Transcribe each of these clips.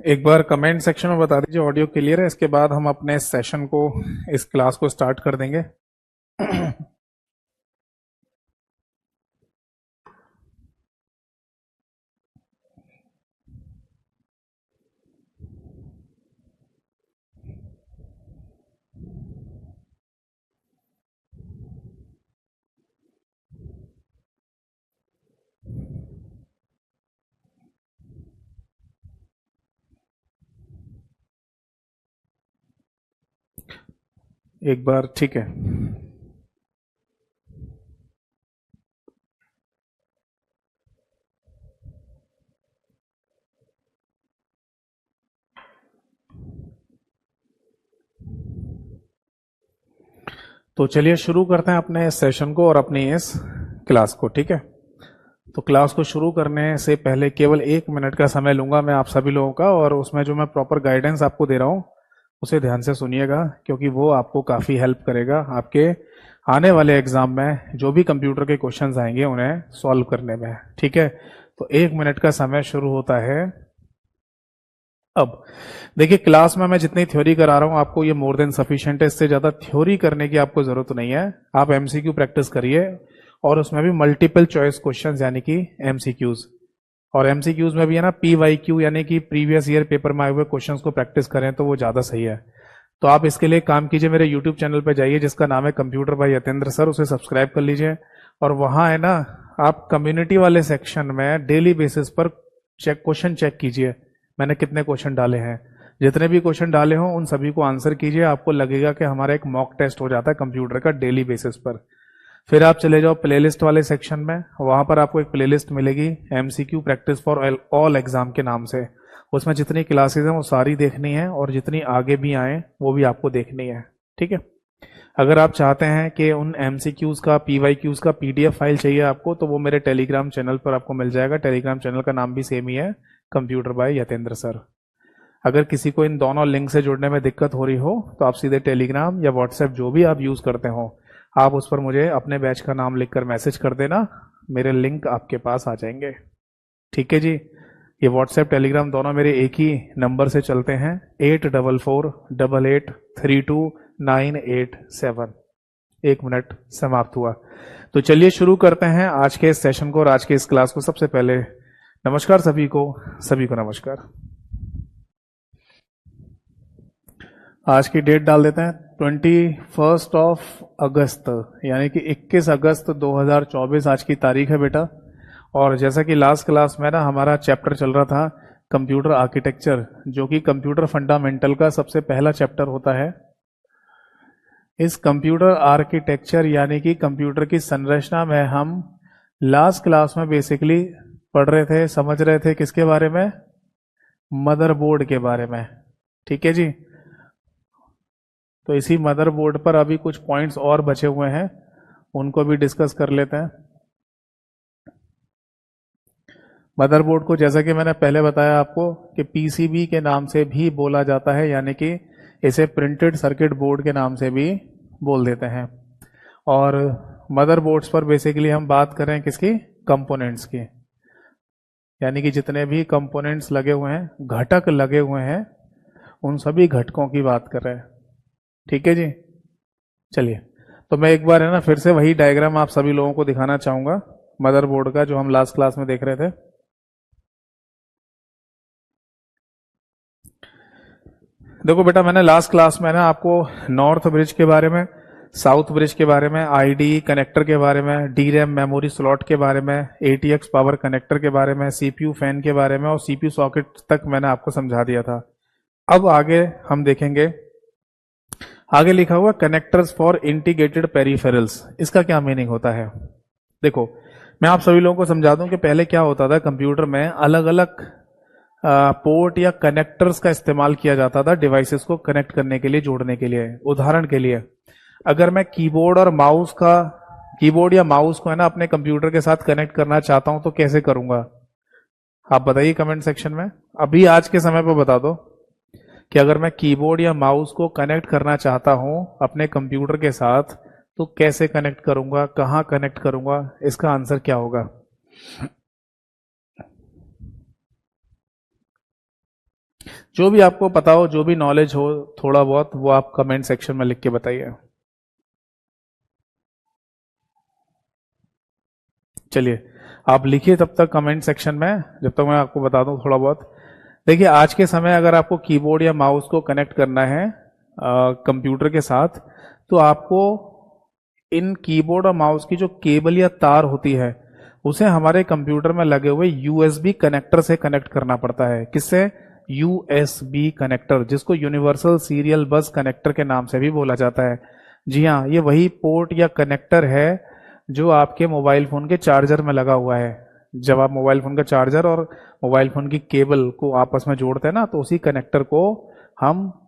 एक बार comment section में बता दीजिए ऑडियो क्लियर है। इसके बाद हम अपने सेशन को, इस क्लास को स्टार्ट कर देंगे। एक बार ठीक है। तो चलिए शुरू करते हैं अपने इस सेशन को और अपनी इस क्लास को। ठीक है, तो क्लास को शुरू करने से पहले केवल 1 मिनट का समय लूंगा मैं आप सभी लोगों का, और उसमें जो मैं प्रॉपर गाइडेंस आपको दे रहा हूँ उसे ध्यान से सुनिएगा, क्योंकि वो आपको काफ़ी हेल्प करेगा आपके आने वाले एग्जाम में जो भी कंप्यूटर के क्वेश्चंस आएंगे उन्हें सॉल्व करने में। ठीक है, तो 1 मिनट का समय शुरू होता है अब। देखिए, क्लास में मैं जितनी थ्योरी करा रहा हूं आपको ये मोर देन सफिशिएंट है। इससे ज्यादा थ्योरी करने की आपको जरूरत नहीं है। आप एमसीक्यू प्रैक्टिस करिए, और उसमें भी मल्टीपल चॉइस क्वेश्चंस यानी कि एमसीक्यूज। और एमसीक्यूज में भी है ना पीवाईक्यू यानी कि प्रीवियस ईयर पेपर में आए हुए क्वेश्चंस को प्रैक्टिस करें तो वो ज्यादा सही है। तो आप इसके लिए काम कीजिए, मेरे यूट्यूब चैनल पर जाइए जिसका नाम है कंप्यूटर बाय यतेंद्र सर, उसे सब्सक्राइब कर लीजिए। और वहां है ना आप कम्युनिटी वाले सेक्शन में डेली बेसिस पर क्वेश्चन चेक कीजिए मैंने कितने क्वेश्चन डाले हैं। जितने भी क्वेश्चन डाले हों उन सभी को आंसर कीजिए। आपको लगेगा कि हमारा एक मॉक टेस्ट हो जाता है कंप्यूटर का डेली बेसिस पर। फिर आप चले जाओ प्लेलिस्ट वाले सेक्शन में, वहां पर आपको एक प्लेलिस्ट मिलेगी MCQ practice for all exam के नाम से। उसमें जितनी क्लासेस हैं वो सारी देखनी है, और जितनी आगे भी आए वो भी आपको देखनी है। ठीक है, अगर आप चाहते हैं कि उन एमसीक्यूज का पीवाईक्यूज का पीडीएफ फाइल चाहिए आपको, तो वो मेरे टेलीग्राम चैनल पर आपको मिल जाएगा। टेलीग्राम चैनल का नाम भी सेम ही है, कंप्यूटर बाय यतेंद्र सर। अगर किसी को इन दोनों लिंक से जुड़ने में दिक्कत हो रही हो तो आप सीधे टेलीग्राम या व्हाट्सएप जो भी आप यूज करते हो, आप उस पर मुझे अपने बैच का नाम लिखकर मैसेज कर देना, मेरे लिंक आपके पास आ जाएंगे। ठीक है जी, ये व्हाट्सएप टेलीग्राम दोनों मेरे एक ही नंबर से चलते हैं, 8448832987। 1 मिनट समाप्त हुआ। तो चलिए शुरू करते हैं आज के इस सेशन को और आज के इस क्लास को। सबसे पहले नमस्कार सभी को नमस्कार। आज की डेट डाल देते हैं 21 अगस्त, यानी कि 21 अगस्त 2024 आज की तारीख है बेटा। और जैसा कि लास्ट क्लास में ना हमारा चैप्टर चल रहा था कंप्यूटर आर्किटेक्चर, जो कि कंप्यूटर फंडामेंटल का सबसे पहला चैप्टर होता है। इस कंप्यूटर आर्किटेक्चर यानी कि कंप्यूटर की संरचना में हम लास्ट क्लास में बेसिकली पढ़ रहे थे, समझ रहे थे किसके बारे में? मदरबोर्ड के बारे में। ठीक है जी, तो इसी मदरबोर्ड पर अभी कुछ पॉइंट्स और बचे हुए हैं, उनको भी डिस्कस कर लेते हैं। मदरबोर्ड को जैसा कि मैंने पहले बताया आपको कि पीसीबी के नाम से भी बोला जाता है, यानी कि इसे प्रिंटेड सर्किट बोर्ड के नाम से भी बोल देते हैं। और मदरबोर्ड्स पर बेसिकली हम बात करें किसकी? कंपोनेंट्स की, यानी कि जितने भी कंपोनेंट्स लगे हुए हैं, घटक लगे हुए हैं, उन सभी घटकों की बात कर रहे हैं। ठीक है जी, चलिए तो मैं एक बार है ना फिर से वही डायग्राम आप सभी लोगों को दिखाना चाहूंगा मदरबोर्ड का, जो हम लास्ट क्लास में देख रहे थे। देखो बेटा, मैंने लास्ट क्लास में ना आपको नॉर्थ ब्रिज के बारे में, साउथ ब्रिज के बारे में, आईडी कनेक्टर के बारे में, डी रैम मेमोरी स्लॉट के बारे में, एटीएक्स पावर कनेक्टर के बारे में, सीपीयू फैन के बारे में और सीपीयू सॉकेट तक मैंने आपको समझा दिया था। अब आगे हम देखेंगे, आगे लिखा हुआ कनेक्टर्स फॉर इंटीग्रेटेड पेरिफेरल्स। इसका क्या मीनिंग होता है? देखो, मैं आप सभी लोगों को समझा दूं कि पहले क्या होता था, कंप्यूटर में अलग अलग पोर्ट या कनेक्टर्स का इस्तेमाल किया जाता था डिवाइसेस को कनेक्ट करने के लिए, जोड़ने के लिए। उदाहरण के लिए, अगर मैं कीबोर्ड या माउस को है ना अपने कंप्यूटर के साथ कनेक्ट करना चाहता हूं तो कैसे करूंगा? आप बताइए कमेंट सेक्शन में, अभी आज के समय पर बता दो कि अगर मैं कीबोर्ड या माउस को कनेक्ट करना चाहता हूं अपने कंप्यूटर के साथ तो कैसे कनेक्ट करूंगा, कहां कनेक्ट करूंगा? इसका आंसर क्या होगा? जो भी आपको पता हो, जो भी नॉलेज हो थोड़ा बहुत, वो आप कमेंट सेक्शन में लिख के बताइए। चलिए आप लिखिए तब तक कमेंट सेक्शन में, जब तक मैं आपको बता दूं थोड़ा बहुत। देखिए आज के समय अगर आपको कीबोर्ड या माउस को कनेक्ट करना है कंप्यूटर के साथ, तो आपको इन कीबोर्ड और माउस की जो केबल या तार होती है उसे हमारे कंप्यूटर में लगे हुए यूएसबी कनेक्टर से कनेक्ट करना पड़ता है। किससे? यूएसबी कनेक्टर, जिसको यूनिवर्सल सीरियल बस कनेक्टर के नाम से भी बोला जाता है। जी हाँ, ये वही पोर्ट या कनेक्टर है जो आपके मोबाइल फोन के चार्जर में लगा हुआ है। जब आप मोबाइल फोन का चार्जर और मोबाइल फोन की केबल को आपस में जोड़ते हैं ना, तो उसी कनेक्टर को हम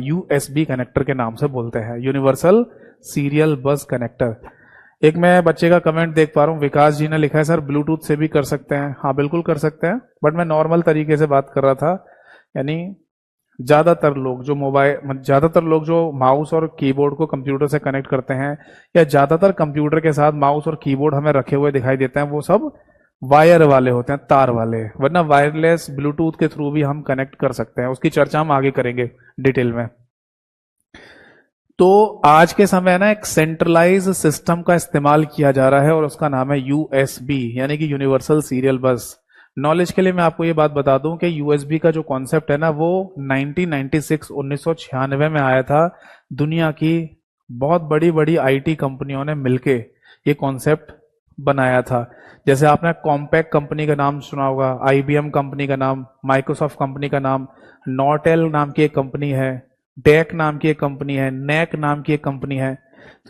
यूएसबी कनेक्टर के नाम से बोलते हैं, यूनिवर्सल सीरियल बस कनेक्टर। एक मैं बच्चे का कमेंट देख पा रहा हूँ, विकास जी ने लिखा है सर ब्लूटूथ से भी कर सकते हैं। हाँ बिल्कुल कर सकते हैं, बट मैं नॉर्मल तरीके से बात कर रहा था। यानी ज्यादातर लोग जो माउस और कीबोर्ड को कंप्यूटर से कनेक्ट करते हैं, या ज्यादातर कंप्यूटर के साथ माउस और कीबोर्ड हमें रखे हुए दिखाई देते हैं, वो सब वायर वाले होते हैं, तार वाले। वरना वायरलेस ब्लूटूथ के थ्रू भी हम कनेक्ट कर सकते हैं, उसकी चर्चा हम आगे करेंगे डिटेल में। तो आज के समय ना एक सेंट्रलाइज सिस्टम का इस्तेमाल किया जा रहा है और उसका नाम है यूएसबी, यानी कि यूनिवर्सल सीरियल बस। नॉलेज के लिए मैं आपको ये बात बता दूं कि यूएसबी का जो कॉन्सेप्ट है ना, वो 1996 में आया था। दुनिया की बहुत बड़ी बड़ी आईटी कंपनियों ने मिलके ये कॉन्सेप्ट बनाया था। जैसे आपने कॉम्पैक्ट कंपनी का नाम सुना होगा, आईबीएम कंपनी का नाम, माइक्रोसॉफ्ट कंपनी का नाम, नॉटेल नाम की एक कंपनी है, डेक नाम की एक कंपनी है, नेक नाम की एक कंपनी है।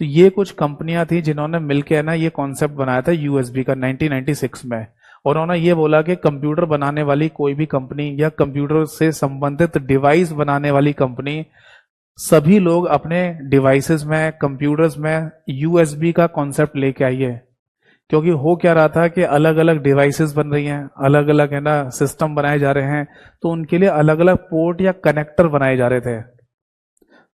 तो ये कुछ कंपनियां थी जिन्होंने मिलकर ना ये कॉन्सेप्ट बनाया था यूएसबी का 1996 में। और उन्होंने ये बोला कि कंप्यूटर बनाने वाली कोई भी कंपनी या कंप्यूटर से संबंधित डिवाइस बनाने वाली कंपनी, सभी लोग अपने डिवाइसेस में, कंप्यूटर्स में यूएसबी का कॉन्सेप्ट लेके आइए। क्योंकि हो क्या रहा था कि अलग अलग डिवाइसेस बन रही हैं, अलग अलग है ना सिस्टम बनाए जा रहे हैं, तो उनके लिए अलग अलग पोर्ट या कनेक्टर बनाए जा रहे थे।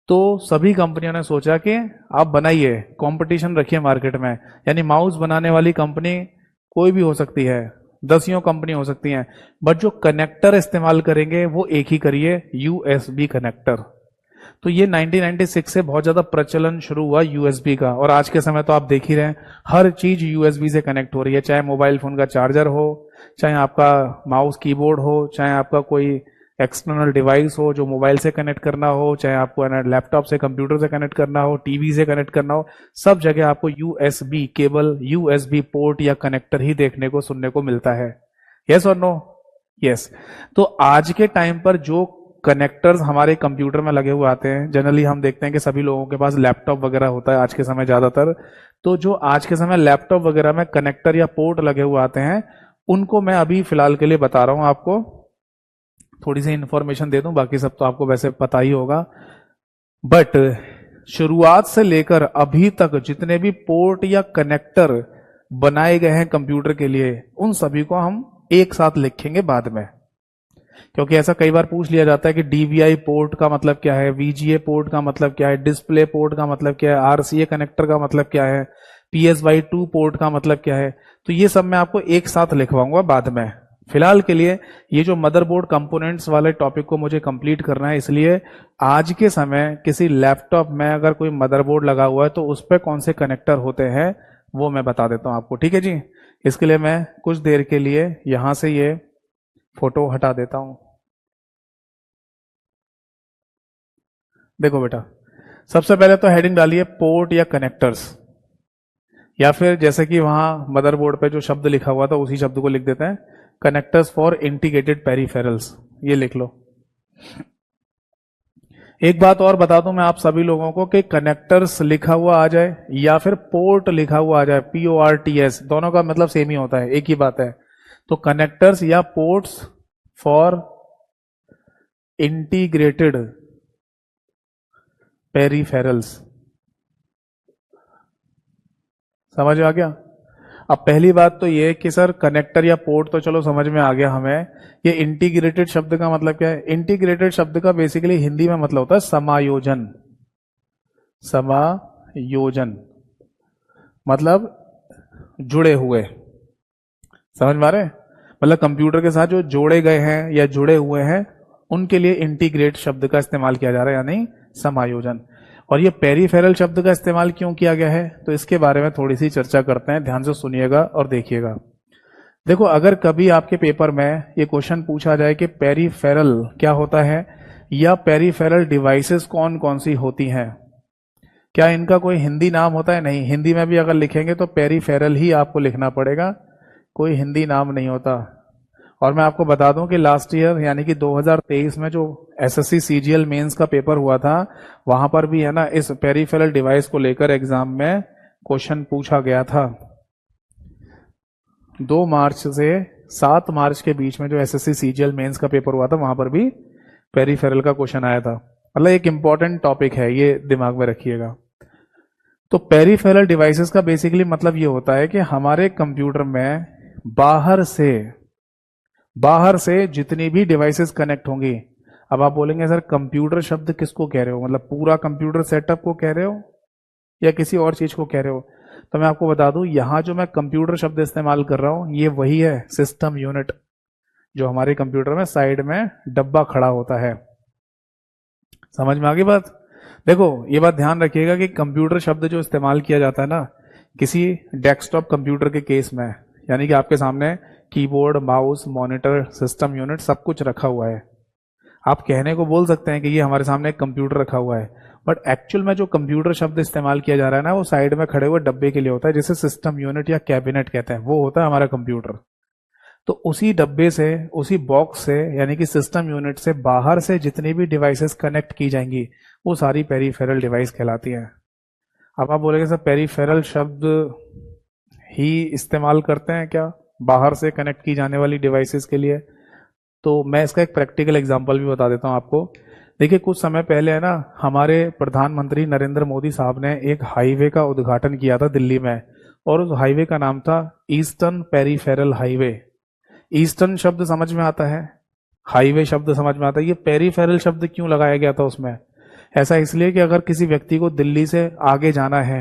तो सभी कंपनियों ने सोचा कि आप बनाइए, कंपटीशन रखिए मार्केट में। यानी माउस बनाने वाली कंपनी कोई भी हो सकती है, दसियों कंपनी हो सकती हैं, बट जो कनेक्टर इस्तेमाल करेंगे वो एक ही करिए, यूएसबी कनेक्टर। तो ये 1996 से बहुत ज्यादा प्रचलन शुरू हुआ यूएसबी का, और आज के समय तो आप देख ही रहे हैं हर चीज यूएसबी से कनेक्ट हो रही है। चाहे मोबाइल फोन का चार्जर हो, चाहे आपका माउस कीबोर्ड हो, चाहे आपका कोई एक्सटर्नल डिवाइस हो जो मोबाइल से कनेक्ट करना हो, चाहे आपको लैपटॉप से, कंप्यूटर से कनेक्ट करना हो, टीवी से कनेक्ट करना हो, सब जगह आपको यूएसबी केबल, यूएसबी पोर्ट या कनेक्टर ही देखने को, सुनने को मिलता है। यस और नो? यस। तो आज के टाइम पर जो कनेक्टर्स हमारे कंप्यूटर में लगे हुए आते हैं, जनरली हम देखते हैं कि सभी लोगों के पास लैपटॉप वगैरह होता है आज के समय ज्यादातर। तो जो आज के समय लैपटॉप वगैरह में कनेक्टर या पोर्ट लगे हुए आते हैं, उनको मैं अभी फिलहाल के लिए बता रहा हूं आपको। थोड़ी सी इंफॉर्मेशन दे दूं, बाकी सब तो आपको वैसे पता ही होगा। बट शुरुआत से लेकर अभी तक जितने भी पोर्ट या कनेक्टर बनाए गए हैं कंप्यूटर के लिए, उन सभी को हम एक साथ लिखेंगे बाद में। क्योंकि ऐसा कई बार पूछ लिया जाता है कि डीवीआई पोर्ट का मतलब क्या है, वीजीए पोर्ट का मतलब क्या है, डिस्प्ले पोर्ट का मतलब क्या है, आरसीए कनेक्टर का मतलब क्या है, PSY2 पोर्ट का मतलब क्या है। तो ये सब मैं आपको एक साथ लिखवाऊंगा बाद में। फिलहाल के लिए ये जो मदरबोर्ड कंपोनेंट्स वाले टॉपिक को मुझे कंप्लीट करना है, इसलिए आज के समय किसी लैपटॉप में अगर कोई मदरबोर्ड लगा हुआ है तो उस पर कौन से कनेक्टर होते हैं वो मैं बता देता हूं आपको। ठीक है जी? इसके लिए मैं कुछ देर के लिए यहां से ये फोटो हटा देता हूं। देखो बेटा, सबसे पहले तो हेडिंग डालिए पोर्ट या कनेक्टर्स, या फिर जैसे कि वहां मदरबोर्ड पे जो शब्द लिखा हुआ था उसी शब्द को लिख देते हैं, कनेक्टर्स फॉर इंटीग्रेटेड पेरिफेरल्स, ये लिख लो। एक बात और बता दूं मैं आप सभी लोगों को कि कनेक्टर्स लिखा हुआ आ जाए या फिर पोर्ट लिखा हुआ आ जाए, PORTS, दोनों का मतलब सेम ही होता है, एक ही बात है। तो कनेक्टर्स या पोर्ट्स फॉर इंटीग्रेटेड पेरिफेरल्स, समझ में आ गया? अब पहली बात तो ये कि सर कनेक्टर या पोर्ट तो चलो समझ में आ गया हमें, ये इंटीग्रेटेड शब्द का मतलब क्या है? इंटीग्रेटेड शब्द का बेसिकली हिंदी में मतलब होता है समायोजन। समायोजन मतलब जुड़े हुए, समझ में आ रहे हैं? मतलब कंप्यूटर के साथ जो जोड़े गए हैं या जुड़े हुए हैं, उनके लिए इंटीग्रेट शब्द का इस्तेमाल किया जा रहा है, यानी समायोजन। और ये पेरिफेरल शब्द का इस्तेमाल क्यों किया गया है, तो इसके बारे में थोड़ी सी चर्चा करते हैं, ध्यान से सुनिएगा और देखिएगा। देखो, अगर कभी आपके पेपर में ये क्वेश्चन पूछा जाए कि पेरिफेरल क्या होता है या पेरिफेरल डिवाइसेस कौन कौन सी होती हैं, क्या इनका कोई हिंदी नाम होता है? नहीं, हिंदी में भी अगर लिखेंगे तो पेरिफेरल ही आपको लिखना पड़ेगा, कोई हिंदी नाम नहीं होता। और मैं आपको बता दूं कि लास्ट ईयर यानी कि 2023 में जो एसएससी सीजीएल मेंस का पेपर हुआ था, वहां पर भी है ना इस पेरिफेरल डिवाइस को लेकर एग्जाम में क्वेश्चन पूछा गया था। 2 मार्च से 7 मार्च के बीच में जो एसएससी सीजीएल मेंस का पेपर हुआ था, वहां पर भी पेरिफेरल का क्वेश्चन आया था। मतलब एक इंपॉर्टेंट टॉपिक है, ये दिमाग में रखिएगा। तो पेरिफेरल डिवाइसेस का बेसिकली मतलब ये होता है कि हमारे कंप्यूटर में बाहर से जितनी भी डिवाइसेस कनेक्ट होंगी। अब आप बोलेंगे सर कंप्यूटर शब्द किसको कह रहे हो, मतलब पूरा कंप्यूटर सेटअप को कह रहे हो या किसी और चीज को कह रहे हो? तो मैं आपको बता दूं, यहां जो मैं कंप्यूटर शब्द इस्तेमाल कर रहा हूं ये वही है सिस्टम यूनिट, जो हमारे कंप्यूटर में साइड में डब्बा खड़ा होता है। समझ में आ गई बात? देखो, ये बात ध्यान रखिएगा कि कंप्यूटर शब्द जो इस्तेमाल किया जाता है ना किसी डेस्कटॉप कंप्यूटर के केस में, यानी कि आपके सामने keyboard, mouse, monitor, system unit सब कुछ रखा हुआ है। आप कहने को बोल सकते हैं कि ये हमारे सामने एक कंप्यूटर रखा हुआ है, बट एक्चुअल में जो कंप्यूटर शब्द इस्तेमाल किया जा रहा है ना, वो साइड में खड़े हुए डब्बे के लिए होता है, जिसे सिस्टम यूनिट या कैबिनेट कहते हैं, वो होता है हमारा कंप्यूटर। तो उसी डब्बे से, उसी बॉक्स से, यानी कि सिस्टम यूनिट से बाहर से जितनी भी डिवाइसेस कनेक्ट की जाएंगी वो सारी पेरिफेरल डिवाइस कहलाती हैं। अब आप बोलेंगे सर पेरिफेरल शब्द ही इस्तेमाल करते हैं क्या बाहर से कनेक्ट की जाने वाली डिवाइसेस के लिए? तो मैं इसका एक प्रैक्टिकल एग्जांपल भी बता देता हूं आपको। देखिए, कुछ समय पहले है ना हमारे प्रधानमंत्री नरेंद्र मोदी साहब ने एक हाईवे का उद्घाटन किया था दिल्ली में, और उस हाईवे का नाम था ईस्टर्न पेरिफेरल हाईवे। ईस्टर्न शब्द समझ में आता है, हाईवे शब्द समझ में आता है, ये पेरिफेरल शब्द क्यों लगाया गया था उसमें? ऐसा इसलिए कि अगर किसी व्यक्ति को दिल्ली से आगे जाना है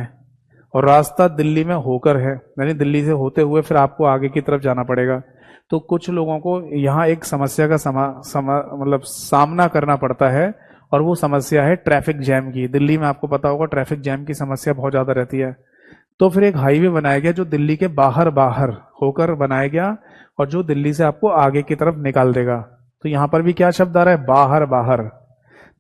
और रास्ता दिल्ली में होकर है, यानी दिल्ली से होते हुए फिर आपको आगे की तरफ जाना पड़ेगा, तो कुछ लोगों को यहाँ एक समस्या का मतलब सामना करना पड़ता है, और वो समस्या है ट्रैफिक जैम की। दिल्ली में आपको पता होगा ट्रैफिक जैम की समस्या बहुत ज्यादा रहती है। तो फिर एक हाईवे बनाया गया जो दिल्ली के बाहर बाहर होकर बनाया गया, और जो दिल्ली से आपको आगे की तरफ निकाल देगा। तो यहां पर भी क्या शब्द आ रहा है? बाहर बाहर।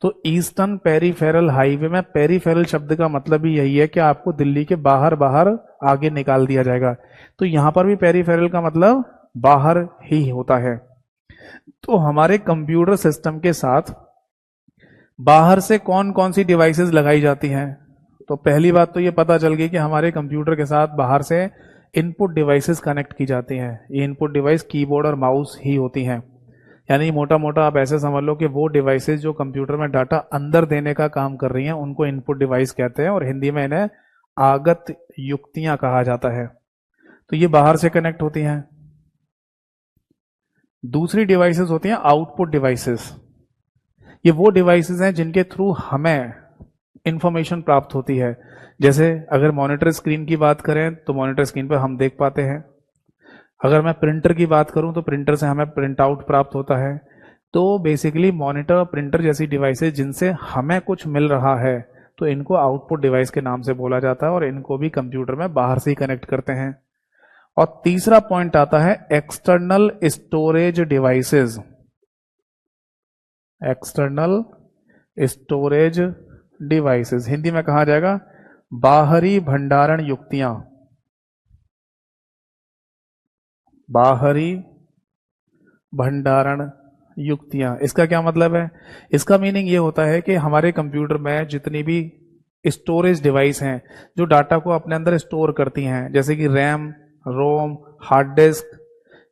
तो ईस्टर्न पेरिफेरल हाईवे में पेरिफेरल शब्द का मतलब ही यही है कि आपको दिल्ली के बाहर बाहर आगे निकाल दिया जाएगा। तो यहां पर भी पेरिफेरल का मतलब बाहर ही होता है। तो हमारे कंप्यूटर सिस्टम के साथ बाहर से कौन कौन सी डिवाइसेस लगाई जाती हैं? तो पहली बात तो ये पता चल गई कि हमारे कंप्यूटर के साथ बाहर से इनपुट डिवाइसेस कनेक्ट की जाती हैं। ये इनपुट डिवाइस कीबोर्ड और माउस ही होती हैं, यानी मोटा मोटा आप ऐसे समझ लो कि वो डिवाइसेस जो कंप्यूटर में डाटा अंदर देने का काम कर रही हैं उनको इनपुट डिवाइस कहते हैं, और हिंदी में इन्हें आगत युक्तियां कहा जाता है। तो ये बाहर से कनेक्ट होती हैं। दूसरी डिवाइसेस होती हैं आउटपुट डिवाइसेस। ये वो डिवाइसेस हैं जिनके थ्रू हमें इंफॉर्मेशन प्राप्त होती है। जैसे अगर मॉनिटर स्क्रीन की बात करें तो मॉनिटर स्क्रीन पर हम देख पाते हैं। अगर मैं प्रिंटर की बात करूं तो प्रिंटर से हमें प्रिंट आउट प्राप्त होता है। तो बेसिकली मॉनिटर, प्रिंटर जैसी डिवाइसेस जिनसे हमें कुछ मिल रहा है, तो इनको आउटपुट डिवाइस के नाम से बोला जाता है, और इनको भी कंप्यूटर में बाहर से ही कनेक्ट करते हैं। और तीसरा पॉइंट आता है external storage devices. External storage devices Hindi में कहा जाएगा बाहरी भंडारण युक्तियां। बाहरी भंडारण युक्तियां, इसका क्या मतलब है? इसका मीनिंग ये होता है कि हमारे कंप्यूटर में जितनी भी स्टोरेज डिवाइस हैं जो डाटा को अपने अंदर स्टोर करती हैं, जैसे कि रैम, रोम, हार्ड डिस्क,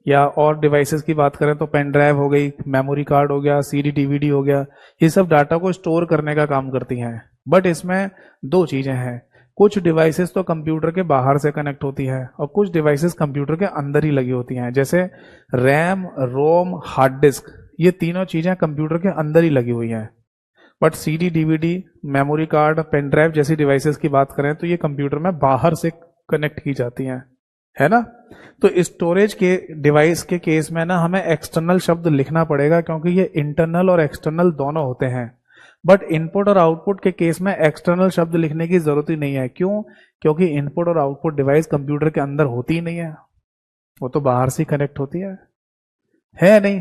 या और डिवाइसेस की बात करें तो पेन ड्राइव हो गई, मेमोरी कार्ड हो गया, सीडी डीवीडी हो गया, ये सब डाटा को स्टोर करने का काम करती हैं। बट इसमें दो चीजें हैं, कुछ डिवाइसेस तो कंप्यूटर के बाहर से कनेक्ट होती है और कुछ डिवाइसेस कंप्यूटर के अंदर ही लगी होती हैं। जैसे रैम, रोम, हार्ड डिस्क, ये तीनों चीजें कंप्यूटर के अंदर ही लगी हुई हैं। But CD DVD, memory card, pen drive जैसी डिवाइसेस की बात करें तो ये कंप्यूटर में बाहर से कनेक्ट की जाती हैं। है ना। तो स्टोरेज के डिवाइस के केस में ना हमें एक्सटर्नल शब्द लिखना पड़ेगा, क्योंकि ये इंटरनल और एक्सटर्नल दोनों होते हैं। बट इनपुट और आउटपुट के केस में एक्सटर्नल शब्द लिखने की जरूरत ही नहीं है। क्यों? क्योंकि इनपुट और आउटपुट डिवाइस कंप्यूटर के अंदर होती ही नहीं है, वो तो बाहर से कनेक्ट होती है नहीं।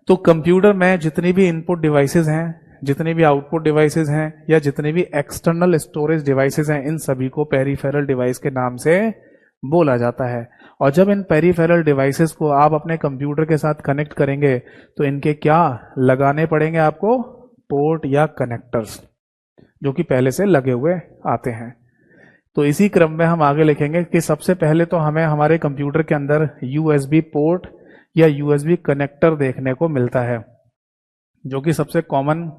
तो कंप्यूटर में जितनी भी इनपुट डिवाइसेस हैं, जितनी भी आउटपुट डिवाइसेस हैं, या जितनी भी एक्सटर्नल स्टोरेज डिवाइसेस हैं, इन सभी को पेरिफेरल डिवाइस के नाम से बोला जाता है। और जब इन पेरिफेरल डिवाइसेस को आप अपने कंप्यूटर के साथ कनेक्ट करेंगे तो इनके क्या लगाने पड़ेंगे आपको? पोर्ट या कनेक्टर्स, जो कि पहले से लगे हुए आते हैं। तो इसी क्रम में हम आगे लिखेंगे कि सबसे पहले तो हमें हमारे कंप्यूटर के अंदर यूएसबी पोर्ट या यूएसबी कनेक्टर देखने को मिलता है, जो कि सबसे कॉमन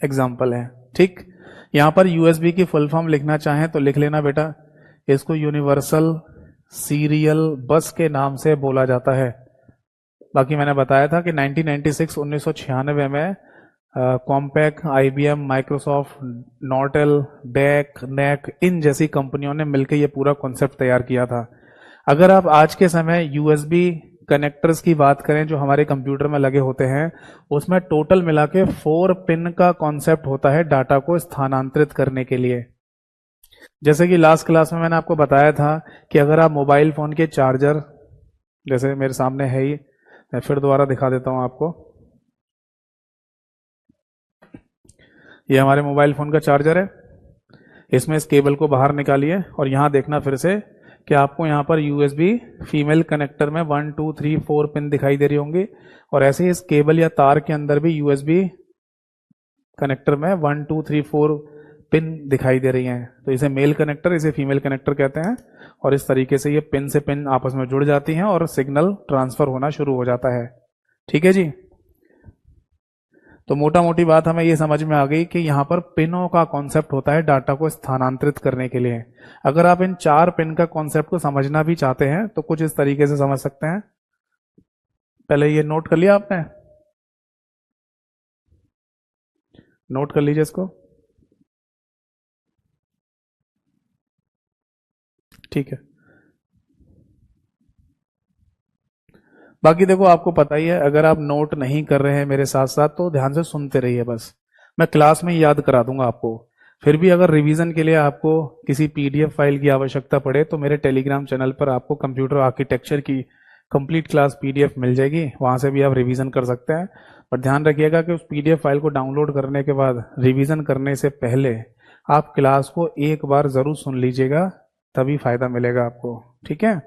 एग्जाम्पल है। ठीक, यहां पर यूएसबी की फुल फॉर्म लिखना चाहें तो लिख लेना बेटा, इसको यूनिवर्सल सीरियल बस के नाम से बोला जाता है। बाकी मैंने बताया था कि 1996 में Compaq, IBM, Microsoft, Nortel, DEC, NEC, इन जैसी कंपनियों ने मिलकर ये पूरा कॉन्सेप्ट तैयार किया था। अगर आप आज के समय यूएसबी कनेक्टर्स की बात करें जो हमारे कंप्यूटर में लगे होते हैं, उसमें टोटल मिला के 4 पिन का कॉन्सेप्ट होता है डाटा को स्थानांतरित करने के लिए। जैसे कि लास्ट क्लास में मैंने आपको बताया था कि अगर आप मोबाइल फोन के चार्जर, जैसे मेरे सामने है ही, मैं फिर दोबारा दिखा देता हूं आपको, ये हमारे मोबाइल फोन का चार्जर है। इसमें इस केबल को बाहर निकालिए और यहां देखना फिर से कि आपको यहां पर यूएसबी फीमेल कनेक्टर में 1 2 3 4 पिन दिखाई दे रही होंगी, और ऐसे ही इस केबल या तार के अंदर भी यूएसबी कनेक्टर में 1 2 3 4 पिन दिखाई दे रही हैं। तो इसे मेल कनेक्टर, इसे फीमेल कनेक्टर कहते हैं। और इस तरीके से ये पिन से पिन आपस में जुड़ जाती हैं और सिग्नल ट्रांसफर होना शुरू हो जाता है। ठीक है जी। तो मोटा मोटी बात हमें ये समझ में आ गई कि यहाँ पर पिनों का कॉन्सेप्ट होता है डाटा को स्थानांतरित करने के लिए। अगर आप इन 4 पिन का कॉन्सेप्ट को समझना भी चाहते हैं तो कुछ इस तरीके से समझ सकते हैं। पहले ये नोट कर लिया आपने, नोट कर लीजिए इसको। ठीक है, बाकी देखो आपको पता ही है, अगर आप नोट नहीं कर रहे हैं मेरे साथ साथ तो ध्यान से सुनते रहिए बस, मैं क्लास में याद करा दूंगा आपको। फिर भी अगर रिवीजन के लिए आपको किसी पीडीएफ फाइल की आवश्यकता पड़े तो मेरे टेलीग्राम चैनल पर आपको कंप्यूटर आर्किटेक्चर की कंप्लीट क्लास पीडीएफ मिल जाएगी, वहां से भी आप रिवीजन कर सकते हैं। पर ध्यान रखिएगा कि उस पीडीएफ फाइल को डाउनलोड करने के बाद रिवीजन करने से पहले आप क्लास को एक बार जरूर सुन लीजिएगा, तभी फायदा मिलेगा आपको। ठीक है,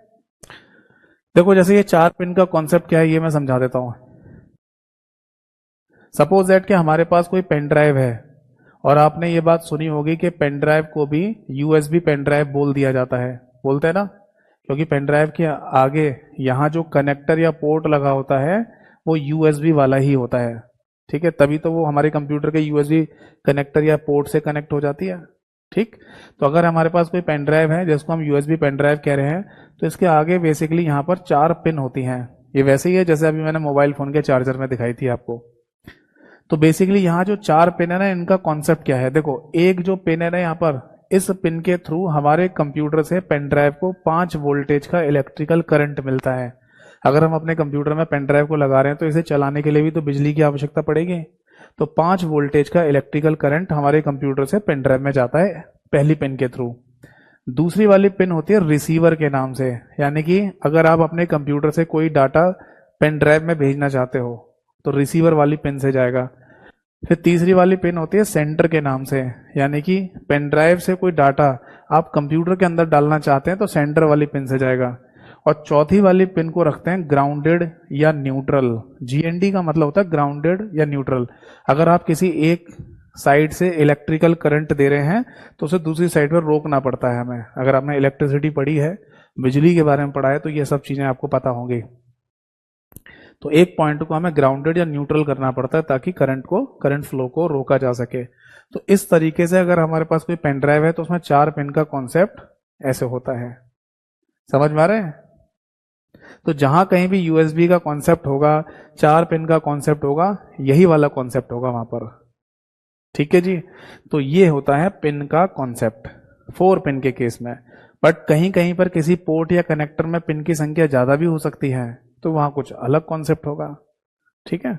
देखो जैसे ये 4 पिन का कॉन्सेप्ट क्या है ये मैं समझा देता हूं। सपोज दैट कि हमारे पास कोई पेन ड्राइव है, और आपने ये बात सुनी होगी कि पेन ड्राइव को भी यूएसबी पेन ड्राइव बोल दिया जाता है, बोलते हैं ना, क्योंकि पेन ड्राइव के आगे यहाँ जो कनेक्टर या पोर्ट लगा होता है वो यूएसबी वाला ही होता है। ठीक है, तभी तो वो हमारे कंप्यूटर के यूएसबी कनेक्टर या पोर्ट से कनेक्ट हो जाती है। ठीक, तो अगर हमारे पास कोई पेन ड्राइव है जिसको हम यूएसबी पेन ड्राइव कह रहे हैं, तो इसके आगे बेसिकली यहाँ पर 4 पिन होती हैं। ये वैसे ही है जैसे अभी मैंने मोबाइल फोन के चार्जर में दिखाई थी आपको। तो बेसिकली यहाँ जो 4 पिन है ना, इनका कॉन्सेप्ट क्या है, देखो एक जो पिन है ना यहाँ पर, इस पिन के थ्रू हमारे कंप्यूटर से पेन ड्राइव को 5 वोल्टेज का इलेक्ट्रिकल करंट मिलता है। अगर हम अपने कंप्यूटर में पेन ड्राइव को लगा रहे हैं तो इसे चलाने के लिए भी तो बिजली की आवश्यकता पड़ेगी। तो 5 वोल्टेज का इलेक्ट्रिकल करंट हमारे कंप्यूटर से पेन ड्राइव में जाता है पहली पिन के थ्रू। दूसरी वाली पिन होती है रिसीवर के नाम से, यानी कि अगर आप अपने कंप्यूटर से कोई डाटा पेन ड्राइव में भेजना चाहते हो तो रिसीवर वाली पिन से जाएगा। फिर तीसरी वाली पिन होती है सेंडर के नाम से, यानी कि पेन ड्राइव से कोई डाटा आप कंप्यूटर के अंदर डालना चाहते हैं तो सेंडर वाली पिन से जाएगा। और चौथी वाली पिन को रखते हैं ग्राउंडेड या न्यूट्रल। जीएनडी का मतलब होता है ग्राउंडेड या न्यूट्रल। अगर आप किसी एक साइड से इलेक्ट्रिकल करंट दे रहे हैं तो उसे दूसरी साइड पर रोकना पड़ता है हमें। अगर आपने इलेक्ट्रिसिटी पढ़ी है, बिजली के बारे में पढ़ा है, तो ये सब चीजें आपको पता होंगी। तो एक पॉइंट को हमें ग्राउंडेड या न्यूट्रल करना पड़ता है ताकि करंट फ्लो को रोका जा सके। तो इस तरीके से अगर हमारे पास कोई पेन ड्राइव है तो उसमें 4 पिन का कॉन्सेप्ट ऐसे होता है। समझ में आ रहे हैं? तो जहां कहीं भी यूएसबी का कॉन्सेप्ट होगा, 4 पिन का कॉन्सेप्ट होगा, यही वाला कॉन्सेप्ट होगा वहां पर। ठीक है जी, तो ये होता है पिन का कॉन्सेप्ट 4 पिन के केस में। बट कहीं कहीं पर किसी पोर्ट या कनेक्टर में पिन की संख्या ज्यादा भी हो सकती है, तो वहां कुछ अलग कॉन्सेप्ट होगा। ठीक है,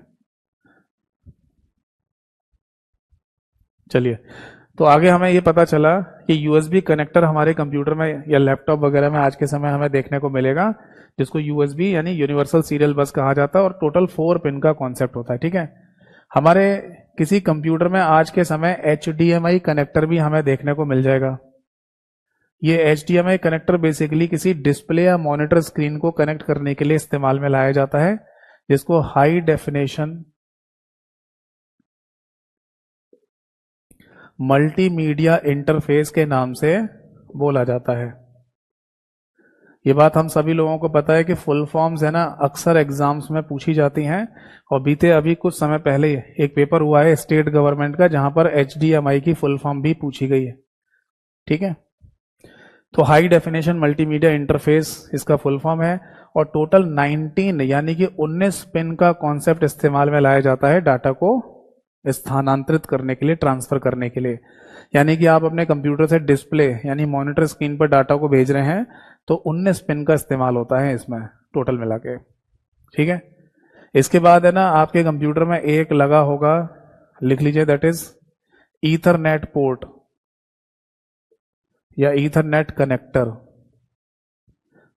चलिए। तो आगे हमें ये पता चला कि यूएसबी कनेक्टर हमारे कंप्यूटर में या लैपटॉप वगैरह में आज के समय हमें देखने को मिलेगा, जिसको यूएसबी यानी यूनिवर्सल सीरियल बस कहा जाता है, और टोटल 4 पिन का कॉन्सेप्ट होता है। ठीक है, हमारे किसी कंप्यूटर में आज के समय HDMI कनेक्टर भी हमें देखने को मिल जाएगा। ये HDMI कनेक्टर बेसिकली किसी डिस्प्ले या मॉनिटर स्क्रीन को कनेक्ट करने के लिए इस्तेमाल में लाया जाता है, जिसको हाई डेफिनेशन मल्टीमीडिया इंटरफेस के नाम से बोला जाता है। ये बात हम सभी लोगों को पता है कि फुल फॉर्म्स है ना, अक्सर एग्जाम्स में पूछी जाती हैं, और बीते अभी कुछ समय पहले एक पेपर हुआ है स्टेट गवर्नमेंट का, जहां पर HDMI की फुल फॉर्म भी पूछी गई है। ठीक है, तो हाई डेफिनेशन मल्टीमीडिया इंटरफेस इसका फुल फॉर्म है, और टोटल 19 यानी कि 19 पिन का कॉन्सेप्ट इस्तेमाल में लाया जाता है डाटा को स्थानांतरित करने के लिए, ट्रांसफर करने के लिए। यानी कि आप अपने कंप्यूटर से डिस्प्ले यानी मॉनिटर स्क्रीन पर डाटा को भेज रहे हैं, तो 19 पिन का इस्तेमाल होता है इसमें टोटल मिला के। ठीक है, इसके बाद है ना, आपके कंप्यूटर में एक लगा होगा, लिख लीजिए, दैट इज ईथरनेट पोर्ट या ईथरनेट कनेक्टर।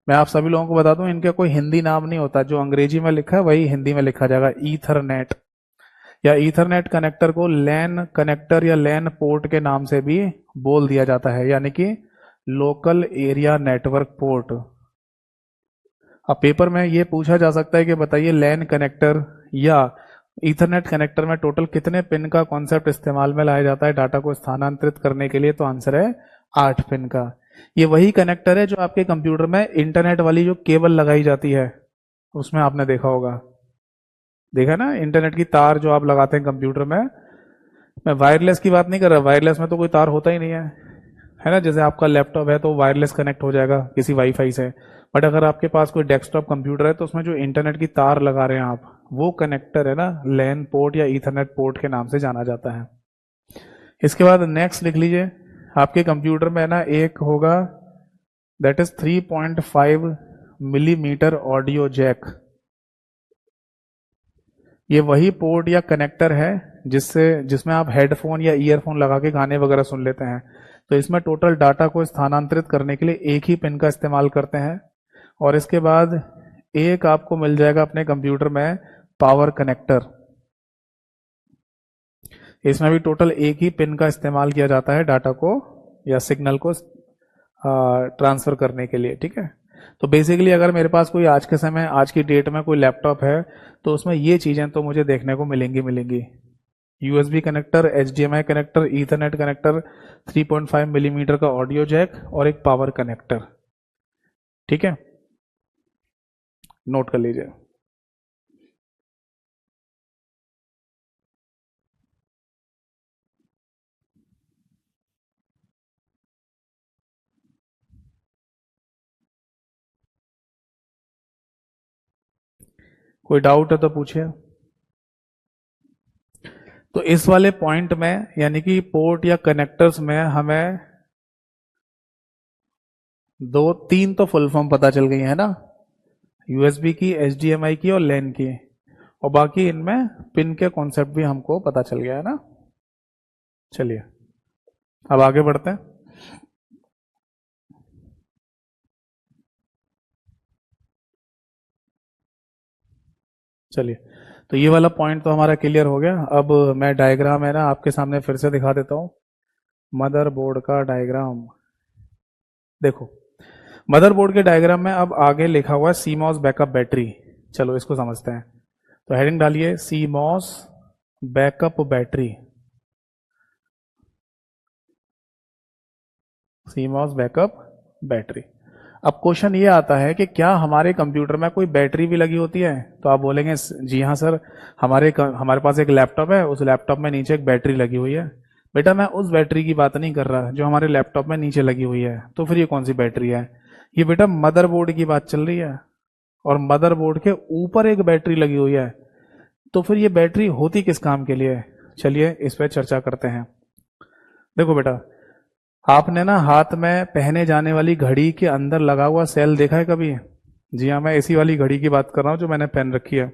मैं आप सभी लोगों को बता दूं, इनका कोई हिंदी नाम नहीं होता, जो अंग्रेजी में लिखा है वही हिंदी में लिखा जाएगा, ईथरनेट। या ईथरनेट कनेक्टर को लैन कनेक्टर या लैन पोर्ट के नाम से भी बोल दिया जाता है, यानी कि लोकल एरिया नेटवर्क पोर्ट। अब पेपर में ये पूछा जा सकता है कि बताइए लैन कनेक्टर या ईथरनेट कनेक्टर में टोटल कितने पिन का कॉन्सेप्ट इस्तेमाल में लाया जाता है डाटा को स्थानांतरित करने के लिए, तो आंसर है 8 पिन का। ये वही कनेक्टर है जो आपके कंप्यूटर में इंटरनेट वाली जो केबल लगाई जाती है उसमें आपने देखा होगा, देखा ना, इंटरनेट की तार जो आप लगाते हैं कंप्यूटर में। मैं वायरलेस की बात नहीं कर रहा, वायरलेस में तो कोई तार होता ही नहीं है ना। जैसे आपका लैपटॉप है तो वायरलेस कनेक्ट हो जाएगा किसी वाईफाई से, बट अगर आपके पास कोई डेस्कटॉप कंप्यूटर है तो उसमें जो इंटरनेट की तार लगा रहे हैं आप, वो कनेक्टर है ना, लैन पोर्ट या ईथरनेट पोर्ट के नाम से जाना जाता है। इसके बाद नेक्स्ट लिख लीजिए, आपके कंप्यूटर में ना एक होगा, that is 3.5 millimetre audio jack. ये वही पोर्ट या कनेक्टर है जिसमें आप हेडफोन या ईयरफोन लगा के गाने वगैरह सुन लेते हैं। तो इसमें टोटल डाटा को स्थानांतरित करने के लिए एक ही पिन का इस्तेमाल करते हैं। और इसके बाद एक आपको मिल जाएगा अपने कंप्यूटर में पावर कनेक्टर, इसमें भी टोटल एक ही पिन का इस्तेमाल किया जाता है डाटा को या सिग्नल को ट्रांसफर करने के लिए। ठीक है, तो बेसिकली अगर मेरे पास कोई आज के समय आज की डेट में कोई लैपटॉप है तो उसमें ये चीजें तो मुझे देखने को मिलेंगी। USB connector, HDMI connector, Ethernet connector, 3.5 millimetre का ऑडियो जैक और एक पावर कनेक्टर। ठीक है, नोट कर लीजिए। कोई डाउट है तो पूछिए। तो इस वाले पॉइंट में यानी कि पोर्ट या कनेक्टर्स में हमें 2-3 तो फुल फॉर्म पता चल गई है ना, यूएसबी की, HDMI की और लैन की, और बाकी इनमें पिन के कॉन्सेप्ट भी हमको पता चल गया है ना। चलिए अब आगे बढ़ते हैं। चलिए, तो ये वाला पॉइंट तो हमारा क्लियर हो गया। अब मैं डायग्राम है ना आपके सामने फिर से दिखा देता हूं, मदरबोर्ड का डायग्राम। देखो, मदरबोर्ड के डायग्राम में अब आगे लिखा हुआ है सीमॉस बैकअप बैटरी। चलो इसको समझते हैं। तो हेडिंग डालिए CMOS backup battery, CMOS backup battery. अब क्वेश्चन ये आता है कि क्या हमारे कंप्यूटर में कोई बैटरी भी लगी होती है? तो आप बोलेंगे जी हाँ सर, हमारे पास एक लैपटॉप है, उस लैपटॉप में नीचे एक बैटरी लगी हुई है। बेटा मैं उस बैटरी की बात नहीं कर रहा जो हमारे लैपटॉप में नीचे लगी हुई है। तो फिर ये कौन सी बैटरी है? ये बेटा मदरबोर्ड की बात चल रही है, और मदरबोर्ड के ऊपर एक बैटरी लगी हुई है। तो फिर ये बैटरी होती किस काम के लिए? चलिए इस पर चर्चा करते हैं। देखो बेटा, आपने ना हाथ में पहने जाने वाली घड़ी के अंदर लगा हुआ सेल देखा है कभी? जी हाँ, मैं इसी वाली घड़ी की बात कर रहा हूँ जो मैंने पहन रखी है।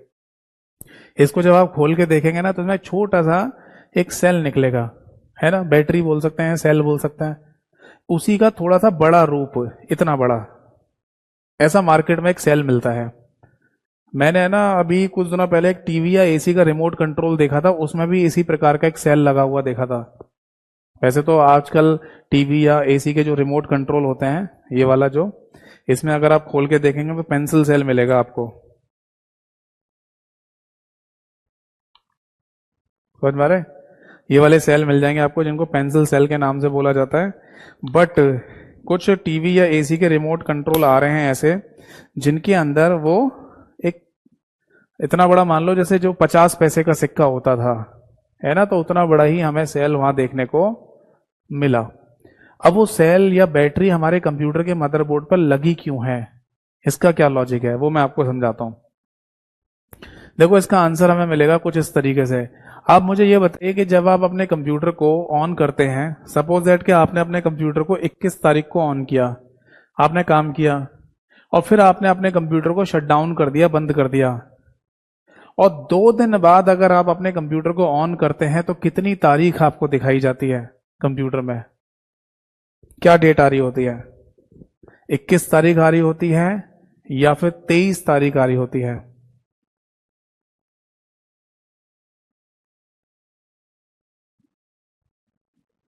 इसको जब आप खोल के देखेंगे ना तो इसमें छोटा सा एक सेल निकलेगा, है ना, बैटरी बोल सकते हैं, सेल बोल सकते हैं। उसी का थोड़ा सा बड़ा रूप, इतना बड़ा, ऐसा मार्केट में एक सेल मिलता है। मैंने है ना अभी कुछ दिनों पहले एक टीवी या एसी का रिमोट कंट्रोल देखा था, उसमें भी इसी प्रकार का एक सेल लगा हुआ देखा था। वैसे तो आजकल टीवी या एसी के जो रिमोट कंट्रोल होते हैं, ये वाला जो, इसमें अगर आप खोल के देखेंगे तो पेंसिल सेल मिलेगा आपको। समझ में आ रहा है? ये वाले सेल मिल जाएंगे आपको जिनको पेंसिल सेल के नाम से बोला जाता है। बट कुछ टीवी या एसी के रिमोट कंट्रोल आ रहे हैं ऐसे, जिनके अंदर वो एक इतना बड़ा, मान लो जैसे जो 50 पैसे का सिक्का होता था, है ना, तो उतना बड़ा ही हमें सेल वहां देखने को मिला। अब वो सेल या बैटरी हमारे कंप्यूटर के मदरबोर्ड पर लगी क्यों है, इसका क्या लॉजिक है, वो मैं आपको समझाता हूं। देखो, इसका आंसर हमें मिलेगा कुछ इस तरीके से। आप मुझे ये बताइए कि जब आप अपने कंप्यूटर को ऑन करते हैं, सपोज दैट कि आपने अपने कंप्यूटर को 21 तारीख को ऑन किया, आपने काम किया, और फिर आपने अपने कंप्यूटर को शट डाउन कर दिया, बंद कर दिया, और 2 दिन बाद अगर आप अपने कंप्यूटर को ऑन करते हैं तो कितनी तारीख आपको दिखाई जाती है कंप्यूटर में? क्या डेट आ रही होती है? 21 तारीख आ रही होती है या फिर 23 तारीख आ रही होती है?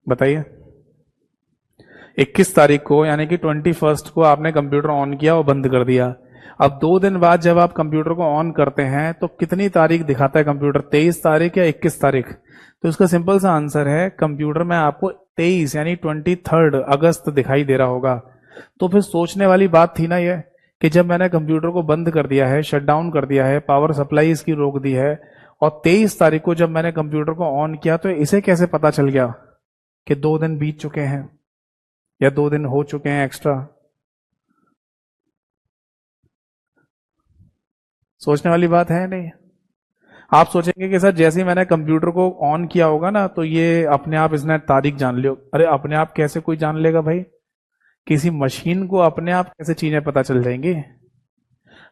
बताइए। 21 तारीख को यानी कि 21 को आपने कंप्यूटर ऑन किया और बंद कर दिया। अब 2 दिन बाद जब आप कंप्यूटर को ऑन करते हैं तो कितनी तारीख दिखाता है कंप्यूटर, 23 तारीख या 21 तारीख? तो इसका सिंपल सा आंसर है, कंप्यूटर में आपको 23 यानी 23 अगस्त दिखाई दे रहा होगा। तो फिर सोचने वाली बात थी ना ये, कि जब मैंने कंप्यूटर को बंद कर दिया है, शट डाउन कर दिया है, पावर सप्लाई इसकी रोक दी है, और 23 तारीख को जब मैंने कंप्यूटर को ऑन किया, तो इसे कैसे पता चल गया कि 2 दिन बीत चुके हैं या 2 दिन हो चुके हैं एक्स्ट्रा? सोचने वाली बात है नहीं? आप सोचेंगे कि सर जैसे ही मैंने कंप्यूटर को ऑन किया होगा ना तो ये अपने आप इसने तारीख जान लियो। अरे अपने आप कैसे कोई जान लेगा भाई? किसी मशीन को अपने आप कैसे चीजें पता चल जाएंगी?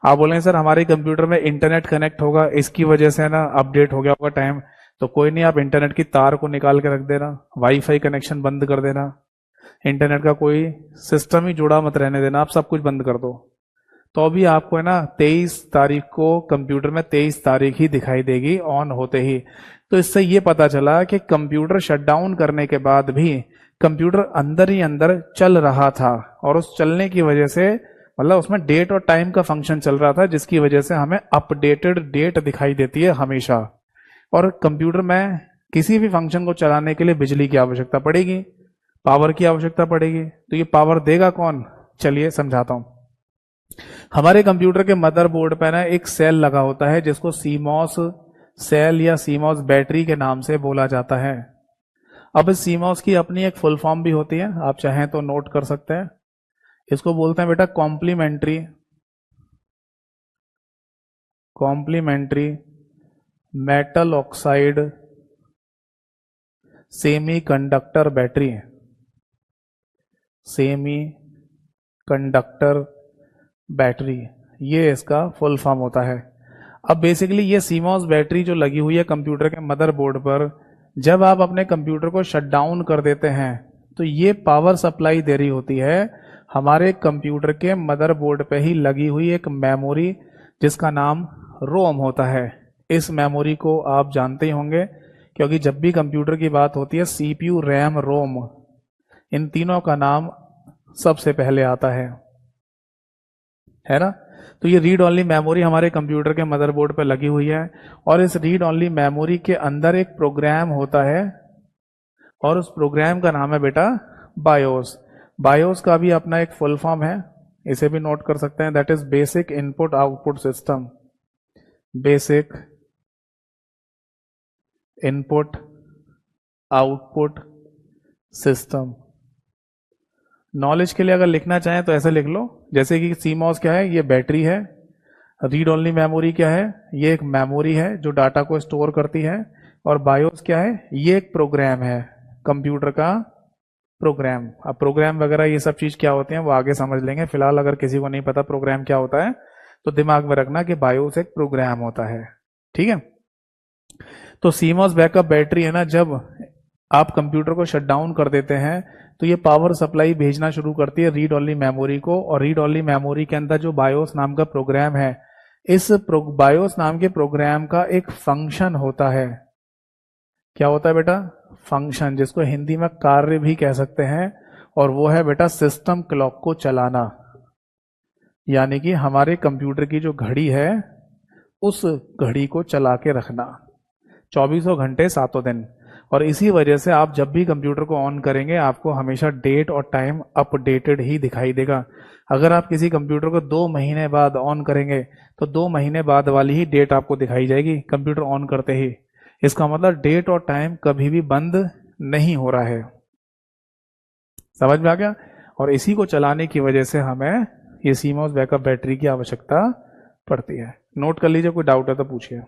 आप बोलेंगे सर हमारे कंप्यूटर में इंटरनेट कनेक्ट होगा, इसकी वजह से ना अपडेट हो गया होगा टाइम। तो कोई नहीं, आप इंटरनेट की तार को निकाल के रख देना, वाईफाई कनेक्शन बंद कर देना, इंटरनेट का कोई सिस्टम ही जुड़ा मत रहने देना, आप सब कुछ बंद कर दो, तो अभी आपको है ना 23 तारीख को कंप्यूटर में 23 तारीख ही दिखाई देगी ऑन होते ही। तो इससे ये पता चला कि कंप्यूटर शटडाउन करने के बाद भी कंप्यूटर अंदर ही अंदर चल रहा था, और उस चलने की वजह से मतलब उसमें डेट और टाइम का फंक्शन चल रहा था, जिसकी वजह से हमें अपडेटेड डेट दिखाई देती है हमेशा। और कंप्यूटर में किसी भी फंक्शन को चलाने के लिए बिजली की आवश्यकता पड़ेगी, पावर की आवश्यकता पड़ेगी। तो ये पावर देगा कौन? चलिए समझाता हूं। हमारे कंप्यूटर के मदरबोर्ड पर ना एक सेल लगा होता है जिसको सीमॉस सेल या सीमॉस बैटरी के नाम से बोला जाता है। अब इस सीमॉस की अपनी एक फुल फॉर्म भी होती है, आप चाहें तो नोट कर सकते हैं। इसको बोलते हैं बेटा complementary metal oxide semiconductor battery. Semiconductor battery, ये इसका फुल फॉर्म होता है। अब बेसिकली ये सीमॉस बैटरी जो लगी हुई है कंप्यूटर के मदरबोर्ड पर, जब आप अपने कंप्यूटर को शट डाउन कर देते हैं तो ये पावर सप्लाई दे रही होती है हमारे कंप्यूटर के मदरबोर्ड पे ही लगी हुई एक मेमोरी जिसका नाम रोम होता है। इस मेमोरी को आप जानते ही होंगे, क्योंकि जब भी कंप्यूटर की बात होती है सीपीयू, रैम, रोम, इन तीनों का नाम सबसे पहले आता है ना। तो ये रीड ओनली मेमोरी हमारे कंप्यूटर के मदरबोर्ड पे लगी हुई है, और इस रीड ओनली मेमोरी के अंदर एक प्रोग्राम होता है, और उस प्रोग्राम का नाम है बेटा बायोस। बायोस का भी अपना एक फुल फॉर्म है, इसे भी नोट कर सकते हैं, that is basic input output system. Basic input output system. Knowledge के लिए अगर लिखना चाहें तो ऐसे लिख लो, जैसे कि सीमॉस क्या है, ये बैटरी है। रीड ओनली मेमोरी क्या है, ये एक मेमोरी है जो डाटा को स्टोर करती है। और बायोस क्या है, ये एक प्रोग्राम है, कंप्यूटर का प्रोग्राम। अब प्रोग्राम वगैरह ये सब चीज क्या होते हैं वो आगे समझ लेंगे। फिलहाल अगर किसी को नहीं पता प्रोग्राम क्या होता है तो दिमाग में रखना कि बायोस एक प्रोग्राम होता है, ठीक है। तो सीमॉस बैकअप बैटरी है ना, जब आप कंप्यूटर को शट डाउन कर देते हैं तो ये पावर सप्लाई भेजना शुरू करती है रीड ओनली मेमोरी को, और रीड ओनली मेमोरी के अंदर जो बायोस नाम का प्रोग्राम है, इस बायोस नाम के प्रोग्राम का एक फंक्शन होता है। क्या होता है बेटा? फंक्शन, जिसको हिंदी में कार्य भी कह सकते हैं, और वो है बेटा सिस्टम क्लॉक को चलाना। यानी कि हमारे कंप्यूटर की जो घड़ी है उस घड़ी को चला के रखना 24 घंटे 7 दिन। और इसी वजह से आप जब भी कंप्यूटर को ऑन करेंगे आपको हमेशा डेट और टाइम अपडेटेड ही दिखाई देगा। अगर आप किसी कंप्यूटर को 2 महीने बाद ऑन करेंगे तो 2 महीने बाद वाली ही डेट आपको दिखाई जाएगी कंप्यूटर ऑन करते ही। इसका मतलब डेट और टाइम कभी भी बंद नहीं हो रहा है। समझ में आ गया? और इसी को चलाने की वजह से हमें ये सीमॉस बैकअप बैटरी की आवश्यकता पड़ती है। नोट कर लीजिए, कोई डाउट है तो पूछिए।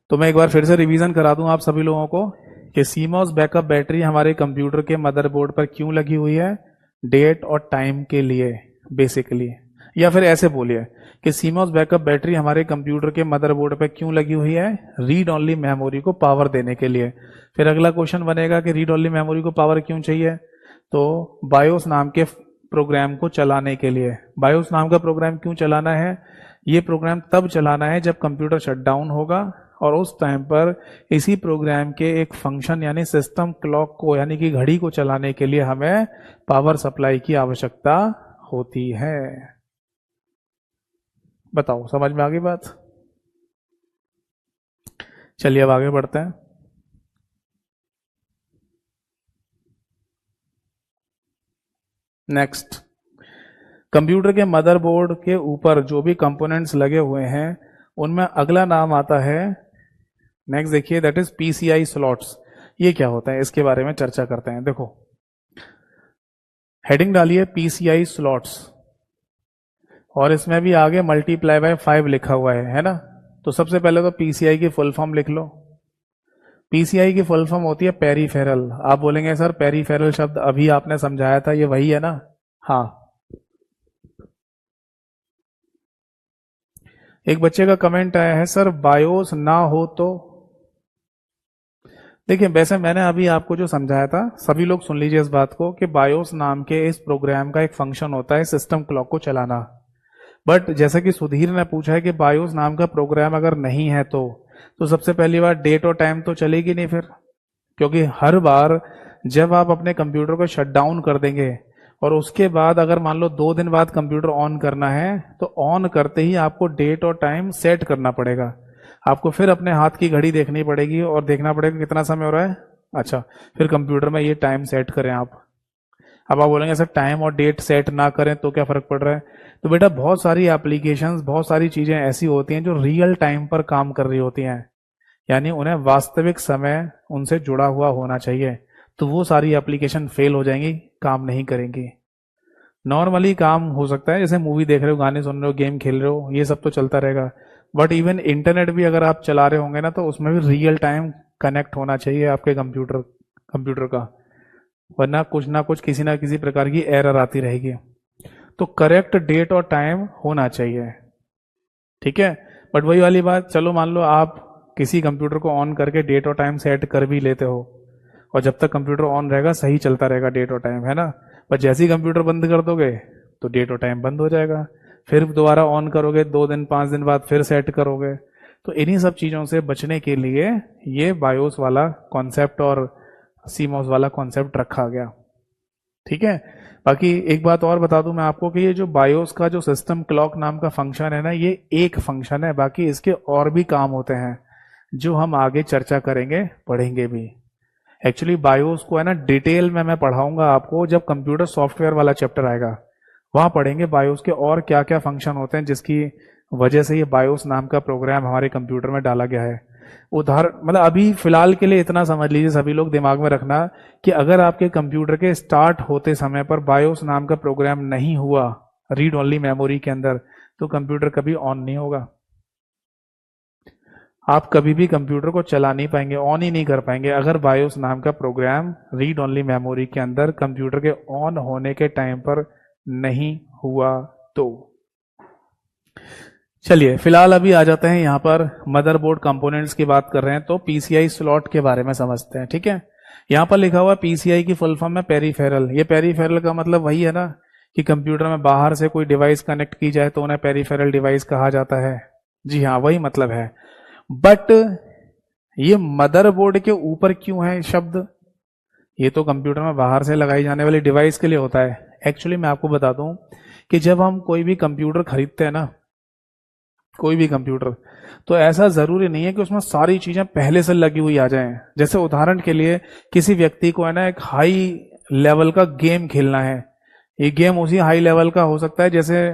तो मैं एक बार फिर से रिवीजन करा दूं आप सभी लोगों को कि सीमॉस बैकअप बैटरी हमारे कंप्यूटर के मदरबोर्ड पर क्यों लगी हुई है? डेट और टाइम के लिए बेसिकली। या फिर ऐसे बोलिए कि सीमॉस बैकअप बैटरी हमारे कंप्यूटर के मदरबोर्ड पर क्यों लगी हुई है? रीड ओनली मेमोरी को पावर देने के लिए। फिर अगला क्वेश्चन बनेगा कि रीड ओनली मेमोरी को पावर क्यों चाहिए? तो बायोस नाम के प्रोग्राम को चलाने के लिए। बायोस नाम का प्रोग्राम क्यों चलाना है? ये प्रोग्राम तब चलाना है जब कंप्यूटर शटडाउन होगा, और उस टाइम पर इसी प्रोग्राम के एक फंक्शन यानी सिस्टम क्लॉक को यानी कि घड़ी को चलाने के लिए हमें पावर सप्लाई की आवश्यकता होती है। बताओ, समझ में आ गई बात? चलिए अब आगे बढ़ते हैं। नेक्स्ट, कंप्यूटर के मदरबोर्ड के ऊपर जो भी कंपोनेंट्स लगे हुए हैं उनमें अगला नाम आता है, नेक्स्ट देखिए, दैट इज पीसीआई स्लॉट्स। ये क्या होता है इसके बारे में चर्चा करते हैं। देखो हेडिंग डालिए पीसीआई स्लॉट्स, और इसमें भी आगे मल्टीप्लाई बाय 5 लिखा हुआ है ना। तो सबसे पहले तो पीसीआई की फुल फॉर्म लिख लो। पीसीआई की फुल फॉर्म होती है पेरीफेरल। आप बोलेंगे सर पेरीफेरल शब्द अभी आपने समझाया था, ये वही है ना? हाँ। एक बच्चे का कमेंट आया है, सर बायोस ना हो तो? देखिए वैसे मैंने अभी आपको जो समझाया था, सभी लोग सुन लीजिए इस बात को, कि बायोस नाम के इस प्रोग्राम का एक फंक्शन होता है सिस्टम क्लॉक को चलाना। बट जैसा कि सुधीर ने पूछा है कि बायोस नाम का प्रोग्राम अगर नहीं है तो सबसे पहली बार डेट और टाइम तो चलेगी नहीं फिर, क्योंकि हर बार जब आप अपने कंप्यूटर को शट डाउन कर देंगे और उसके बाद अगर मान लो 2 दिन बाद कंप्यूटर ऑन करना है तो ऑन करते ही आपको डेट और टाइम सेट करना पड़ेगा। आपको फिर अपने हाथ की घड़ी देखनी पड़ेगी और देखना पड़ेगा कितना समय हो रहा है। अच्छा, फिर कंप्यूटर में ये टाइम सेट करें आप। अब आप बोलेंगे सर टाइम और डेट सेट ना करें तो क्या फर्क पड़ रहा है? तो बेटा बहुत सारी एप्लीकेशंस, बहुत सारी चीजें ऐसी होती हैं जो रियल टाइम पर काम कर रही होती हैं, यानी उन्हें वास्तविक समय उनसे जुड़ा हुआ होना चाहिए। तो वो सारी एप्लीकेशन फेल हो जाएंगी, काम नहीं करेंगी। नॉर्मली काम हो सकता है, जैसे मूवी देख रहे हो, गाने सुन रहे हो, गेम खेल रहे हो, ये सब तो चलता रहेगा। बट इवन इंटरनेट भी अगर आप चला रहे होंगे ना तो उसमें भी रियल टाइम कनेक्ट होना चाहिए आपके कंप्यूटर का, वरना कुछ ना कुछ किसी ना किसी प्रकार की एरर आती रहेगी। तो करेक्ट डेट और टाइम होना चाहिए, ठीक है। बट वही वाली बात, चलो मान लो आप किसी कंप्यूटर को ऑन करके डेट और टाइम सेट कर भी लेते हो, और जब तक कंप्यूटर ऑन रहेगा सही चलता रहेगा डेट और टाइम, है ना। पर जैसे ही कंप्यूटर बंद कर दोगे तो डेट और टाइम बंद हो जाएगा। फिर दोबारा ऑन करोगे 2 दिन 5 दिन बाद फिर सेट करोगे। तो इन्हीं सब चीजों से बचने के लिए ये बायोस वाला कॉन्सेप्ट और सीमॉस वाला कॉन्सेप्ट रखा गया, ठीक है। बाकी एक बात और बता दूं मैं आपको कि ये जो बायोस का जो सिस्टम क्लॉक नाम का फंक्शन है ना, ये एक फंक्शन है, बाकी इसके और भी काम होते हैं जो हम आगे चर्चा करेंगे, पढ़ेंगे भी। एक्चुअली बायोस को है ना डिटेल में मैं पढ़ाऊंगा आपको जब कंप्यूटर सॉफ्टवेयर वाला चैप्टर आएगा, वहां पढ़ेंगे बायोस के और क्या क्या फंक्शन होते हैं जिसकी वजह से ये बायोस नाम का प्रोग्राम हमारे कंप्यूटर में डाला गया है। उदाहरण मतलब अभी फिलहाल के लिए इतना समझ लीजिए सभी लोग, दिमाग में रखना कि अगर आपके कंप्यूटर के स्टार्ट होते समय पर बायोस नाम का प्रोग्राम नहीं हुआ रीड ओनली मेमोरी के अंदर, तो कंप्यूटर कभी ऑन नहीं होगा। आप कभी भी कंप्यूटर को चला नहीं पाएंगे, ऑन ही नहीं कर पाएंगे अगर बायोस नाम का प्रोग्राम रीड ओनली मेमोरी के अंदर कंप्यूटर के ऑन होने के टाइम पर नहीं हुआ तो। चलिए फिलहाल अभी आ जाते हैं यहाँ पर मदरबोर्ड कंपोनेंट्स की बात कर रहे हैं तो पीसीआई स्लॉट के बारे में समझते हैं। ठीक है, यहाँ पर लिखा हुआ पीसीआई की फुल फॉर्म है पेरीफेरल। ये पेरीफेरल का मतलब वही है ना कि कंप्यूटर में बाहर से कोई डिवाइस कनेक्ट की जाए तो उन्हें पेरीफेरल डिवाइस कहा जाता है। जी हाँ, वही मतलब है। बट ये मदरबोर्ड के ऊपर क्यों है शब्द? ये तो कंप्यूटर में बाहर से लगाई जाने वाली डिवाइस के लिए होता है। एक्चुअली मैं आपको बता दूं कि जब हम कोई भी कंप्यूटर खरीदते हैं ना, कोई भी कंप्यूटर, तो ऐसा जरूरी नहीं है कि उसमें सारी चीजें पहले से लगी हुई आ जाएं। जैसे उदाहरण के लिए किसी व्यक्ति को है ना एक हाई लेवल का गेम खेलना है, ये गेम उसी हाई लेवल का हो सकता है जैसे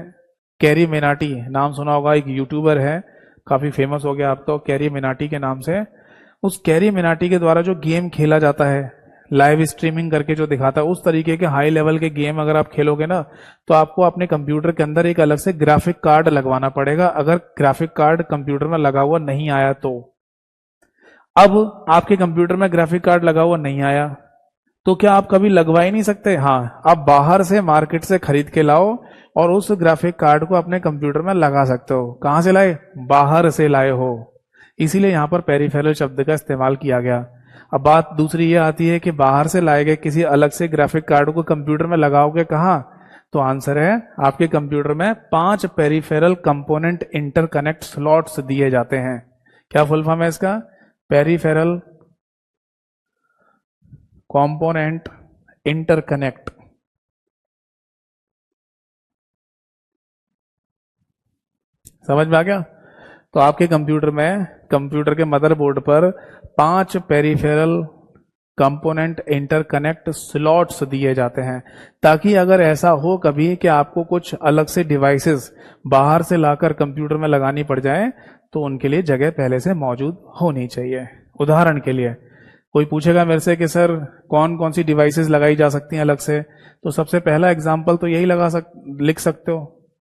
कैरी मिनाटी, नाम सुना होगा, एक यूट्यूबर है, काफी फेमस हो गया अब तो कैरी मिनाटी के नाम से। उस कैरी मिनाटी के द्वारा जो गेम खेला जाता है लाइव स्ट्रीमिंग करके जो दिखाता है, उस तरीके के हाई लेवल के गेम अगर आप खेलोगे ना तो आपको अपने कंप्यूटर के अंदर एक अलग से ग्राफिक कार्ड लगवाना पड़ेगा, अगर ग्राफिक कार्ड कंप्यूटर में लगा हुआ नहीं आया तो। अब आपके कंप्यूटर में ग्राफिक कार्ड लगा हुआ नहीं आया तो क्या आप कभी लगवा ही नहीं सकते? हाँ, आप बाहर से मार्केट से खरीद के लाओ और उस ग्राफिक कार्ड को अपने कंप्यूटर में लगा सकते हो। कहां से लाए? बाहर से लाए हो, इसीलिए यहां पर पेरिफेरल शब्द का इस्तेमाल किया गया। अब बात दूसरी ये आती है कि बाहर से लाए गए किसी अलग से ग्राफिक कार्ड को कंप्यूटर में लगाओगे कहां? तो आंसर है आपके कंप्यूटर में 5 पेरिफेरल कंपोनेंट इंटरकनेक्ट स्लॉट्स दिए जाते हैं। क्या फुल फॉर्म है इसका? Peripheral component interconnect. समझ में आ गया? तो आपके कंप्यूटर में, कंप्यूटर के मदरबोर्ड पर 5 पेरिफेरल कंपोनेंट इंटरकनेक्ट स्लॉट्स दिए जाते हैं, ताकि अगर ऐसा हो कभी कि आपको कुछ अलग से डिवाइसेस बाहर से लाकर कंप्यूटर में लगानी पड़ जाए तो उनके लिए जगह पहले से मौजूद होनी चाहिए। उदाहरण के लिए कोई पूछेगा मेरे से कि सर कौन कौन सी डिवाइसेस लगाई जा सकती हैं अलग से, तो सबसे पहला एग्जाम्पल तो यही लिख सकते हो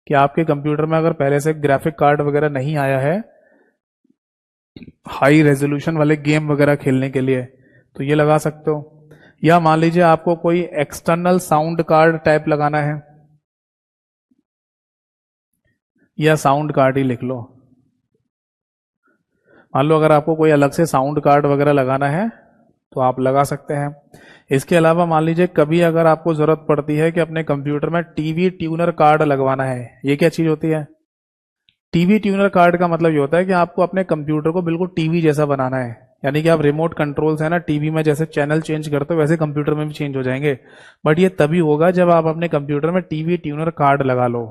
कि आपके कंप्यूटर में अगर पहले से ग्राफिक कार्ड वगैरह नहीं आया है हाई रेजोल्यूशन वाले गेम वगैरह खेलने के लिए, तो ये लगा सकते हो। या मान लीजिए आपको कोई एक्सटर्नल साउंड कार्ड टाइप लगाना है, या साउंड कार्ड ही लिख लो। मान लो अगर आपको कोई अलग से साउंड कार्ड वगैरह लगाना है तो आप लगा सकते हैं। इसके अलावा मान लीजिए कभी अगर आपको जरूरत पड़ती है कि अपने कंप्यूटर में टीवी ट्यूनर कार्ड लगवाना है। ये क्या चीज होती है? टीवी ट्यूनर कार्ड का मतलब ये होता है कि आपको अपने कंप्यूटर को बिल्कुल टीवी जैसा बनाना है, यानी कि आप रिमोट कंट्रोल से ना टीवी में जैसे चैनल चेंज करते हो वैसे कंप्यूटर में भी चेंज हो जाएंगे। बट ये तभी होगा जब आप अपने कंप्यूटर में टीवी ट्यूनर कार्ड लगा लो,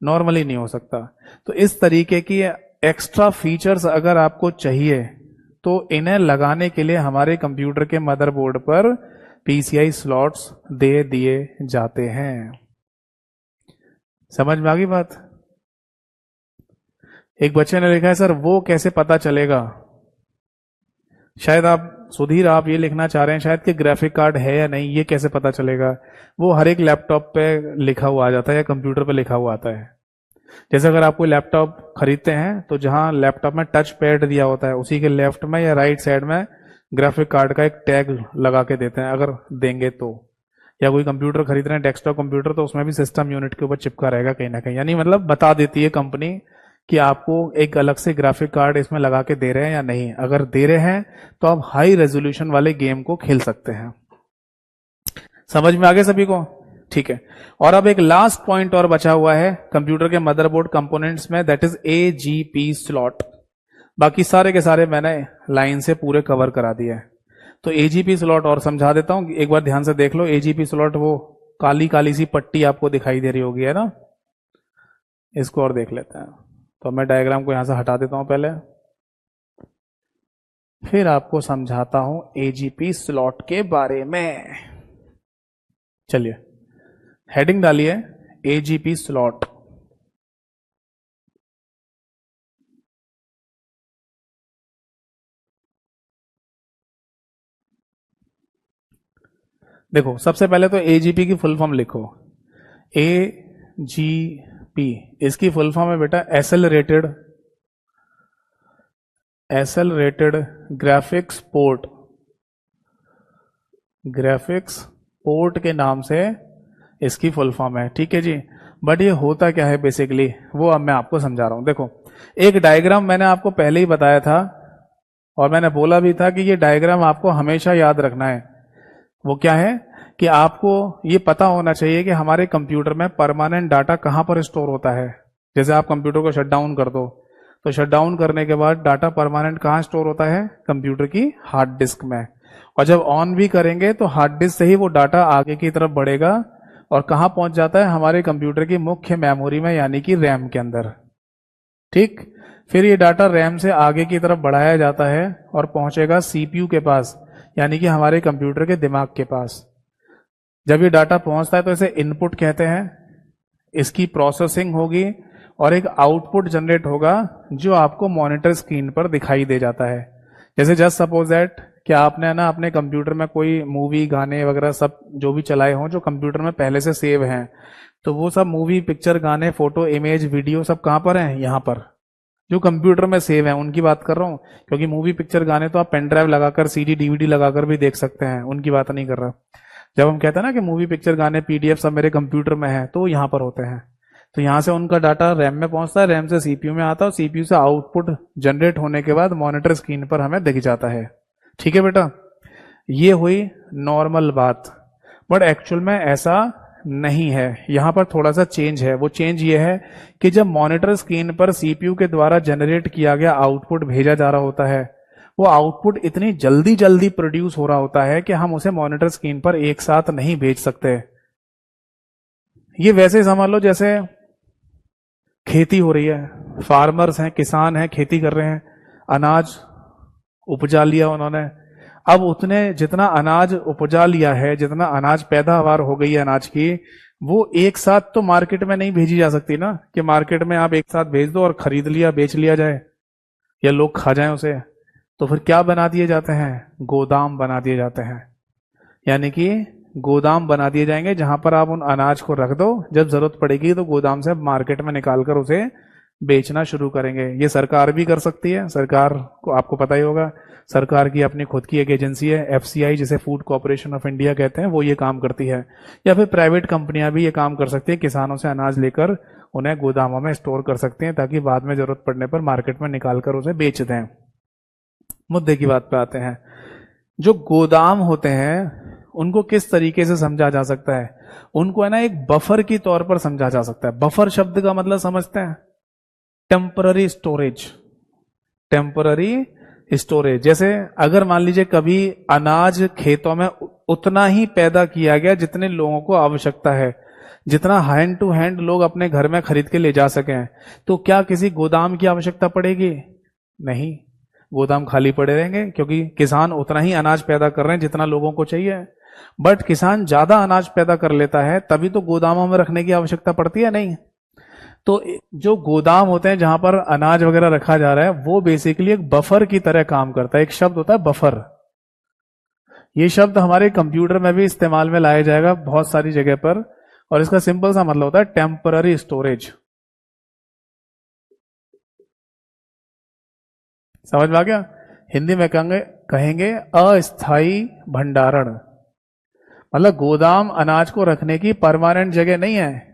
नॉर्मली नहीं हो सकता। तो इस तरीके की एक्स्ट्रा फीचर्स अगर आपको चाहिए तो इन्हें लगाने के लिए हमारे कंप्यूटर के मदरबोर्ड पर पीसीआई स्लॉट्स दे दिए जाते हैं। समझ में आ गई बात? एक बच्चे ने लिखा है सर वो कैसे पता चलेगा, शायद आप सुधीर आप ये लिखना चाह रहे हैं शायद कि ग्राफिक कार्ड है या नहीं, ये कैसे पता चलेगा? वो हर एक लैपटॉप पे लिखा हुआ आ जाता है या कंप्यूटर पे लिखा हुआ आता है। जैसे अगर आप कोई लैपटॉप खरीदते हैं तो जहां लैपटॉप में टच पैड दिया होता है उसी के लेफ्ट में या राइट साइड में ग्राफिक कार्ड का एक टैग लगा के देते हैं, अगर देंगे तो। या कोई कंप्यूटर खरीद रहे हैं डेस्कटॉप कंप्यूटर, तो उसमें भी सिस्टम यूनिट के ऊपर चिपका रहेगा कहीं ना कहीं, यानी मतलब बता देती है कंपनी कि आपको एक अलग से ग्राफिक कार्ड इसमें लगा के दे रहे हैं या नहीं। अगर दे रहे हैं तो आप हाई रेजोल्यूशन वाले गेम को खेल सकते हैं। समझ में आ गया सभी को? ठीक है, और अब एक लास्ट पॉइंट और बचा हुआ है कंप्यूटर के मदरबोर्ड कंपोनेंट्स में, दैट इज एजीपी स्लॉट। बाकी सारे के सारे मैंने लाइन से पूरे कवर करा दिए हैं। तो एजीपी स्लॉट और समझा देता हूं, एक बार ध्यान से देख लो। एजीपी स्लॉट वो काली काली सी पट्टी आपको दिखाई दे रही होगी, है ना? इसको और देख लेते हैं। तो मैं डायग्राम को यहां से हटा देता हूं पहले, फिर आपको समझाता हूं एजीपी स्लॉट के बारे में। चलिए हेडिंग डालिए एजीपी स्लॉट। देखो सबसे पहले तो एजीपी की फुल फॉर्म लिखो। एजीपी इसकी फुल फॉर्म है बेटा accelerated accelerated graphics port, graphics port के नाम से इसकी फुल फॉर्म है, ठीक है जी। बट ये होता क्या है बेसिकली, वो अब मैं आपको समझा रहा हूं। देखो, एक डायग्राम मैंने आपको पहले ही बताया था और मैंने बोला भी था कि ये डायग्राम आपको हमेशा याद रखना है। वो क्या है कि आपको ये पता होना चाहिए कि हमारे कंप्यूटर में परमानेंट डाटा कहां पर स्टोर होता है। जैसे आप कंप्यूटर को शट डाउन कर दो तो शट डाउन करने के बाद डाटा परमानेंट कहां स्टोर होता है, कंप्यूटर की हार्ड डिस्क में। और जब ऑन भी करेंगे तो हार्ड डिस्क से ही वो डाटा आगे की तरफ बढ़ेगा और कहां पहुंच जाता है, हमारे कंप्यूटर की मुख्य मेमोरी में, यानी कि रैम के अंदर। ठीक, फिर ये डाटा रैम से आगे की तरफ बढ़ाया जाता है और पहुंचेगा सीपीयू के पास, यानी कि हमारे कंप्यूटर के दिमाग के पास। जब ये डाटा पहुंचता है तो इसे इनपुट कहते हैं, इसकी प्रोसेसिंग होगी और एक आउटपुट जनरेट होगा जो आपको मॉनिटर स्क्रीन पर दिखाई दे जाता है। जैसे जस्ट सपोज दैट कि आपने ना अपने कंप्यूटर में कोई मूवी, गाने वगैरह सब जो भी चलाए हों जो कंप्यूटर में पहले से सेव हैं, तो वो सब मूवी, पिक्चर, गाने, फोटो, इमेज, वीडियो सब कहां पर हैं, यहां पर जो कंप्यूटर में सेव है उनकी बात कर रहा हूं। क्योंकि मूवी, पिक्चर, गाने तो आप पेन ड्राइव लगाकर, सीडी, डीवीडी लगाकर भी देख सकते हैं, उनकी बात नहीं कर रहा। जब हम कहते हैं ना कि मूवी, पिक्चर, गाने, पीडीएफ सब मेरे कंप्यूटर में है, तो यहाँ पर होते हैं। तो यहां से उनका डाटा रैम में पहुंचता है, रैम से सीपीयू में आता है और सीपीयू से आउटपुट जनरेट होने के बाद मॉनिटर स्क्रीन पर हमें दिख जाता है। ठीक है बेटा, ये हुई नॉर्मल बात। बट एक्चुअल में ऐसा नहीं है, यहां पर थोड़ा सा चेंज है। वो चेंज ये है कि जब मॉनिटर स्क्रीन पर सीपीयू के द्वारा जनरेट किया गया आउटपुट भेजा जा रहा होता है, वो आउटपुट इतनी जल्दी जल्दी प्रोड्यूस हो रहा होता है कि हम उसे मॉनिटर स्क्रीन पर एक साथ नहीं भेज सकते। ये वैसे समझ लो जैसे खेती हो रही है, फार्मर्स हैं, किसान हैं, खेती कर रहे हैं, अनाज उपजा लिया उन्होंने। अब उतने जितना अनाज उपजा लिया है, जितना अनाज पैदावार हो गई है अनाज की, वो एक साथ तो मार्केट में नहीं भेजी जा सकती ना, कि मार्केट में आप एक साथ भेज दो और खरीद लिया, बेच लिया जाए या लोग खा जाएं उसे। तो फिर क्या बना दिए जाते हैं, गोदाम बना दिए जाते हैं। यानी कि गोदाम बना दिए जाएंगे जहां पर आप उन अनाज को रख दो, जब जरूरत पड़ेगी तो गोदाम से मार्केट में निकालकर उसे बेचना शुरू करेंगे। ये सरकार भी कर सकती है। सरकार को आपको पता ही होगा, सरकार की अपनी खुद की एक एजेंसी है एफसीआई, जिसे फूड कॉर्पोरेशन ऑफ इंडिया कहते हैं, वो ये काम करती है। या फिर प्राइवेट कंपनियां भी ये काम कर सकती है, किसानों से अनाज लेकर उन्हें गोदामों में स्टोर कर सकते हैं ताकि बाद में जरूरत पड़ने पर मार्केट में निकालकर उसे बेच दें। मुद्दे की बात पे आते हैं। जो गोदाम होते हैं उनको किस तरीके से समझा जा सकता है, उनको है ना एक बफर की तौर पर समझा जा सकता है। बफर शब्द का मतलब समझते हैं, टेम्पररी स्टोरेज। टेम्पररी स्टोरेज, जैसे अगर मान लीजिए कभी अनाज खेतों में उतना ही पैदा किया गया जितने लोगों को आवश्यकता है, जितना हैंड टू हैंड लोग अपने घर में खरीद के ले जा सकें, तो क्या किसी गोदाम की आवश्यकता पड़ेगी? नहीं, गोदाम खाली पड़े रहेंगे क्योंकि किसान उतना ही अनाज पैदा कर रहे हैं जितना लोगों को चाहिए। बट किसान ज्यादा अनाज पैदा कर लेता है तभी तो गोदामों में रखने की आवश्यकता पड़ती है, नहीं। तो जो गोदाम होते हैं जहां पर अनाज वगैरह रखा जा रहा है, वो बेसिकली एक बफर की तरह काम करता है। एक शब्द होता है बफर। ये शब्द हमारे कंप्यूटर में भी इस्तेमाल में लाया जाएगा बहुत सारी जगह पर, और इसका सिंपल सा मतलब होता है टेम्पररी स्टोरेज। समझ में आ गया? हिंदी में कहेंगे अस्थाई भंडारण। मतलब गोदाम अनाज को रखने की परमानेंट जगह नहीं है,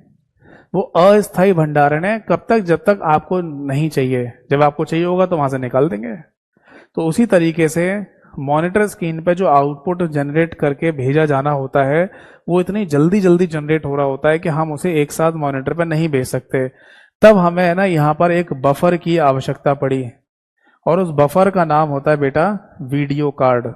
वो अस्थाई भंडारण है। कब तक? जब तक आपको नहीं चाहिए। जब आपको चाहिए होगा तो वहां से निकाल देंगे। तो उसी तरीके से मॉनिटर स्क्रीन पे जो आउटपुट जनरेट करके भेजा जाना होता है, वो इतनी जल्दी जल्दी जनरेट हो रहा होता है कि हम उसे एक साथ मॉनिटर पे नहीं भेज सकते। तब हमें है ना यहाँ पर एक बफर की आवश्यकता पड़ी, और उस बफर का नाम होता है बेटा वीडियो कार्ड।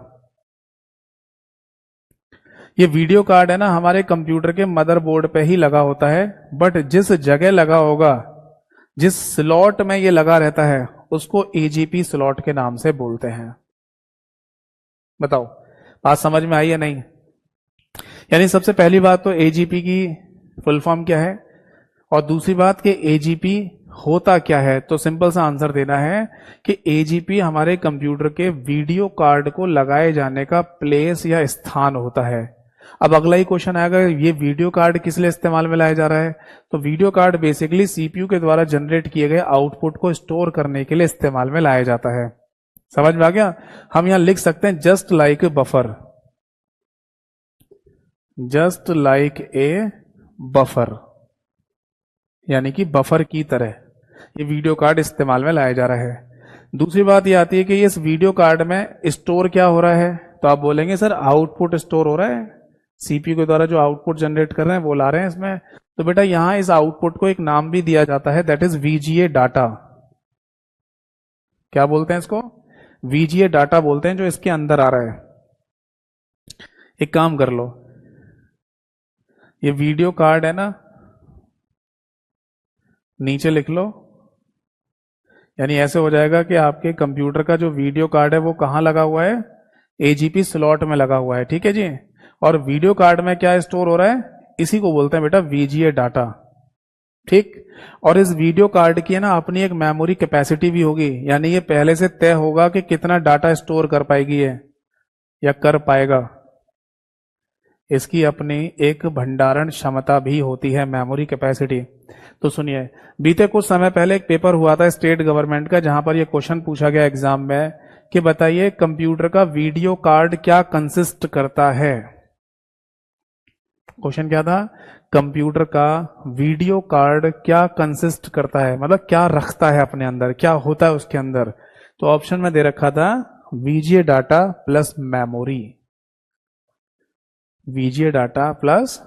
ये वीडियो कार्ड है ना हमारे कंप्यूटर के मदरबोर्ड पे ही लगा होता है, बट जिस जगह लगा होगा, जिस स्लॉट में ये लगा रहता है, उसको एजीपी स्लॉट के नाम से बोलते हैं। बताओ बात समझ में आई या नहीं? यानी सबसे पहली बात तो एजीपी की फुल फॉर्म क्या है, और दूसरी बात कि एजीपी होता क्या है। तो सिंपल सा आंसर देना है कि एजीपी हमारे कंप्यूटर के वीडियो कार्ड को लगाए जाने का प्लेस या स्थान होता है। अब अगला ही क्वेश्चन आएगा, ये वीडियो कार्ड किस लिए इस्तेमाल में लाया जा रहा है? तो वीडियो कार्ड बेसिकली सीपीयू के द्वारा जनरेट किए गए आउटपुट को स्टोर करने के लिए इस्तेमाल में लाया जाता है। समझ में आ गया? हम यहां लिख सकते हैं just like a buffer, just like a buffer, यानी कि बफर की तरह ये वीडियो कार्ड इस्तेमाल में लाया जा रहा है। दूसरी बात ये आती है कि इस वीडियो कार्ड में स्टोर क्या हो रहा है, तो आप बोलेंगे सर आउटपुट स्टोर हो रहा है, सीपीयू के द्वारा जो आउटपुट जनरेट कर रहे हैं वो ला रहे हैं इसमें। तो बेटा यहां इस आउटपुट को एक नाम भी दिया जाता है, दैट इज वीजीए डाटा। क्या बोलते हैं इसको? वीजीए डाटा बोलते हैं जो इसके अंदर आ रहा है। एक काम कर लो, ये वीडियो कार्ड है ना, नीचे लिख लो, यानी ऐसे हो जाएगा कि आपके कंप्यूटर का जो वीडियो कार्ड है वो कहां लगा हुआ है, एजीपी स्लॉट में लगा हुआ है, ठीक है जी। और वीडियो कार्ड में क्या स्टोर हो रहा है, इसी को बोलते हैं बेटा वीजीए डाटा, ठीक। और इस वीडियो कार्ड की है ना अपनी एक मेमोरी कैपेसिटी भी होगी, यानी ये पहले से तय होगा कि कितना डाटा स्टोर कर पाएगी है या कर पाएगा। इसकी अपनी एक भंडारण क्षमता भी होती है, मेमोरी कैपेसिटी। तो सुनिए, बीते कुछ समय पहले एक पेपर हुआ था स्टेट गवर्नमेंट का, जहां पर यह क्वेश्चन पूछा गया एग्जाम में कि बताइए कंप्यूटर का वीडियो कार्ड क्या कंसिस्ट करता है। क्वेश्चन क्या था, कंप्यूटर का वीडियो कार्ड क्या कंसिस्ट करता है, मतलब क्या रखता है अपने अंदर, क्या होता है उसके अंदर। तो ऑप्शन में दे रखा था VGA data plus memory, VGA data plus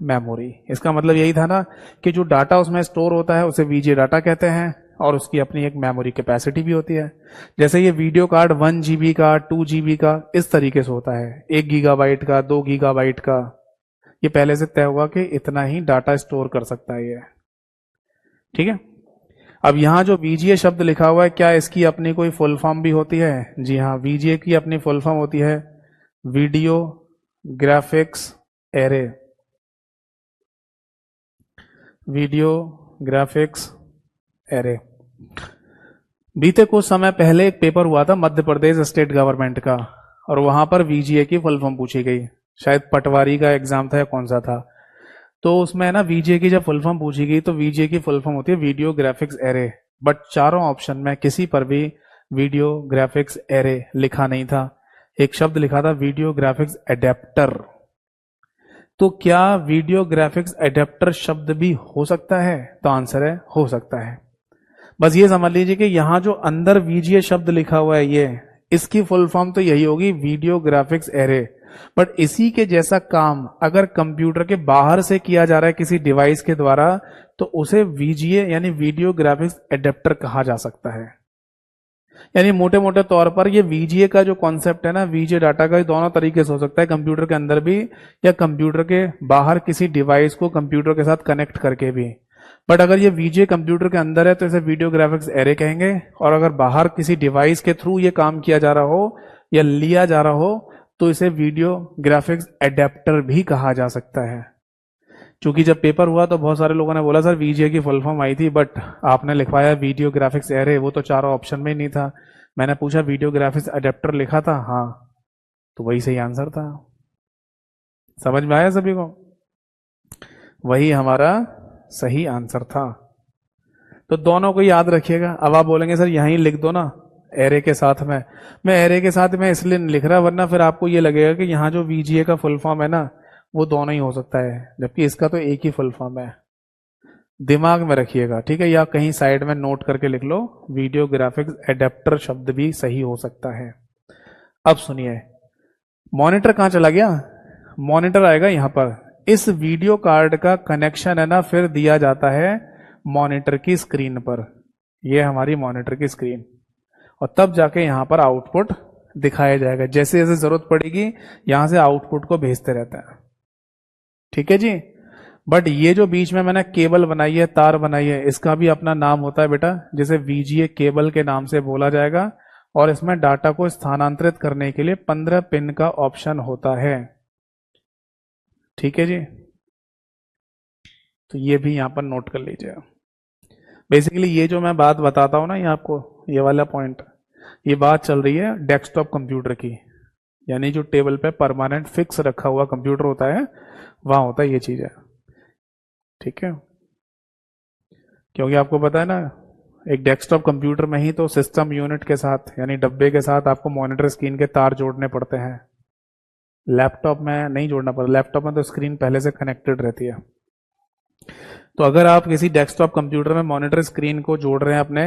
memory. इसका मतलब यही था ना कि जो डाटा उसमें स्टोर होता है उसे वीजीए डाटा कहते हैं, और उसकी अपनी एक मेमोरी कैपेसिटी भी होती है। जैसे ये वीडियो कार्ड 1 GB का, 2 GB का, इस तरीके से होता है, 1 गीगाबाइट का, 2 गीगाबाइट का, ये पहले से तय होगा कि इतना ही डाटा स्टोर कर सकता है ये, ठीक है। अब यहां जो वीजीए शब्द लिखा हुआ है, क्या इसकी अपनी कोई फुल फॉर्म भी होती है? जी हाँ, वीजीए की अपनी फुल फॉर्म होती है video graphics array, video graphics array. बीते कुछ समय पहले एक पेपर हुआ था मध्य प्रदेश स्टेट गवर्नमेंट का, और वहां पर वीजीए की फुल फॉर्म पूछी गई, शायद पटवारी का एग्जाम था या कौन सा था। तो उसमें ना वीजीए की जब फुल फॉर्म पूछी गई तो वीजीए की फुल फॉर्म होती है वीडियो ग्राफिक्स एरे, बट चारों ऑप्शन में किसी पर भी वीडियो ग्राफिक्स एरे लिखा नहीं था, एक शब्द लिखा था वीडियो ग्राफिक्स एडेप्टर। तो क्या वीडियो ग्राफिक्स एडेप्टर शब्द भी हो सकता है? तो आंसर है हो सकता है। बस ये समझ लीजिए कि यहां जो अंदर वीजीए शब्द लिखा हुआ है ये, इसकी फुल फॉर्म तो यही होगी वीडियो ग्राफिक्स एरे, बट इसी के जैसा काम अगर कंप्यूटर के बाहर से किया जा रहा है किसी डिवाइस के द्वारा, तो उसे वीजीए यानी वीडियो ग्राफिक्स एडेप्टर कहा जा सकता है। यानी मोटे मोटे तौर पर ये वीजीए का जो कॉन्सेप्ट है ना, वीजीए डाटा का, दोनों तरीके से हो सकता है, कंप्यूटर के अंदर भी या कंप्यूटर के बाहर किसी डिवाइस को कंप्यूटर के साथ कनेक्ट करके भी। बट अगर ये वीजीए कंप्यूटर के अंदर है तो इसे वीडियो ग्राफिक्स एरे कहेंगे, और अगर बाहर किसी डिवाइस के थ्रू ये काम किया जा रहा हो या लिया जा रहा हो तो इसे वीडियो ग्राफिक्स एडेप्टर भी कहा जा सकता है। क्योंकि जब पेपर हुआ तो बहुत सारे लोगों ने बोला सर वीजीए की फुल फॉर्म आई थी, बट आपने लिखवाया वीडियो ग्राफिक्स एरे, वो तो चारों ऑप्शन में ही नहीं था। मैंने पूछा वीडियो ग्राफिक्स एडेप्टर लिखा था, हाँ, तो वही सही आंसर था। समझ में आया सभी को? वही हमारा सही आंसर था। तो दोनों को याद रखिएगा। अब आप बोलेंगे सर यहीं लिख दो ना एरे के साथ में, मैं एरे के साथ में इसलिए नहीं लिख रहा, वरना फिर आपको ये लगेगा कि यहाँ जो वीजीए का फुल फॉर्म है ना वो दोनों ही हो सकता है, जबकि इसका तो एक ही फुल फॉर्म है। दिमाग में रखिएगा, ठीक है, या कहीं साइड में नोट करके लिख लो, वीडियो ग्राफिक्स एडेप्टर शब्द भी सही हो सकता है। अब सुनिए, मॉनिटर कहां चला गया? मॉनिटर आएगा यहां पर। इस वीडियो कार्ड का कनेक्शन है ना फिर दिया जाता है मॉनिटर की स्क्रीन पर, यह हमारी मॉनिटर की स्क्रीन, और तब जाके यहां पर आउटपुट दिखाया जाएगा। जैसे जैसे जरूरत पड़ेगी यहां से आउटपुट को भेजते रहते हैं, ठीक है जी। बट ये जो बीच में मैंने केबल बनाई है, तार बनाई है, इसका भी अपना नाम होता है बेटा, जिसे वीजीए केबल के नाम से बोला जाएगा, और इसमें डाटा को स्थानांतरित करने के लिए 15 पिन का ऑप्शन होता है, ठीक है जी। तो ये भी यहां पर नोट कर लीजिएगा। बेसिकली ये जो मैं बात बताता हूं ना, ये आपको ये वाला पॉइंट, ये बात चल रही है डेस्कटॉप कंप्यूटर की, यानी जो टेबल पे परमानेंट फिक्स रखा हुआ कंप्यूटर होता है वहां होता है ये चीज है, ठीक है। क्योंकि आपको पता है ना एक डेस्कटॉप कंप्यूटर में ही तो सिस्टम यूनिट के साथ यानी डब्बे के साथ आपको मॉनिटर स्क्रीन के तार जोड़ने पड़ते हैं। लैपटॉप में नहीं जोड़ना पड़ता, लैपटॉप में तो स्क्रीन पहले से कनेक्टेड रहती है। तो अगर आप किसी डेस्कटॉप कंप्यूटर में मॉनिटर स्क्रीन को जोड़ रहे हैं अपने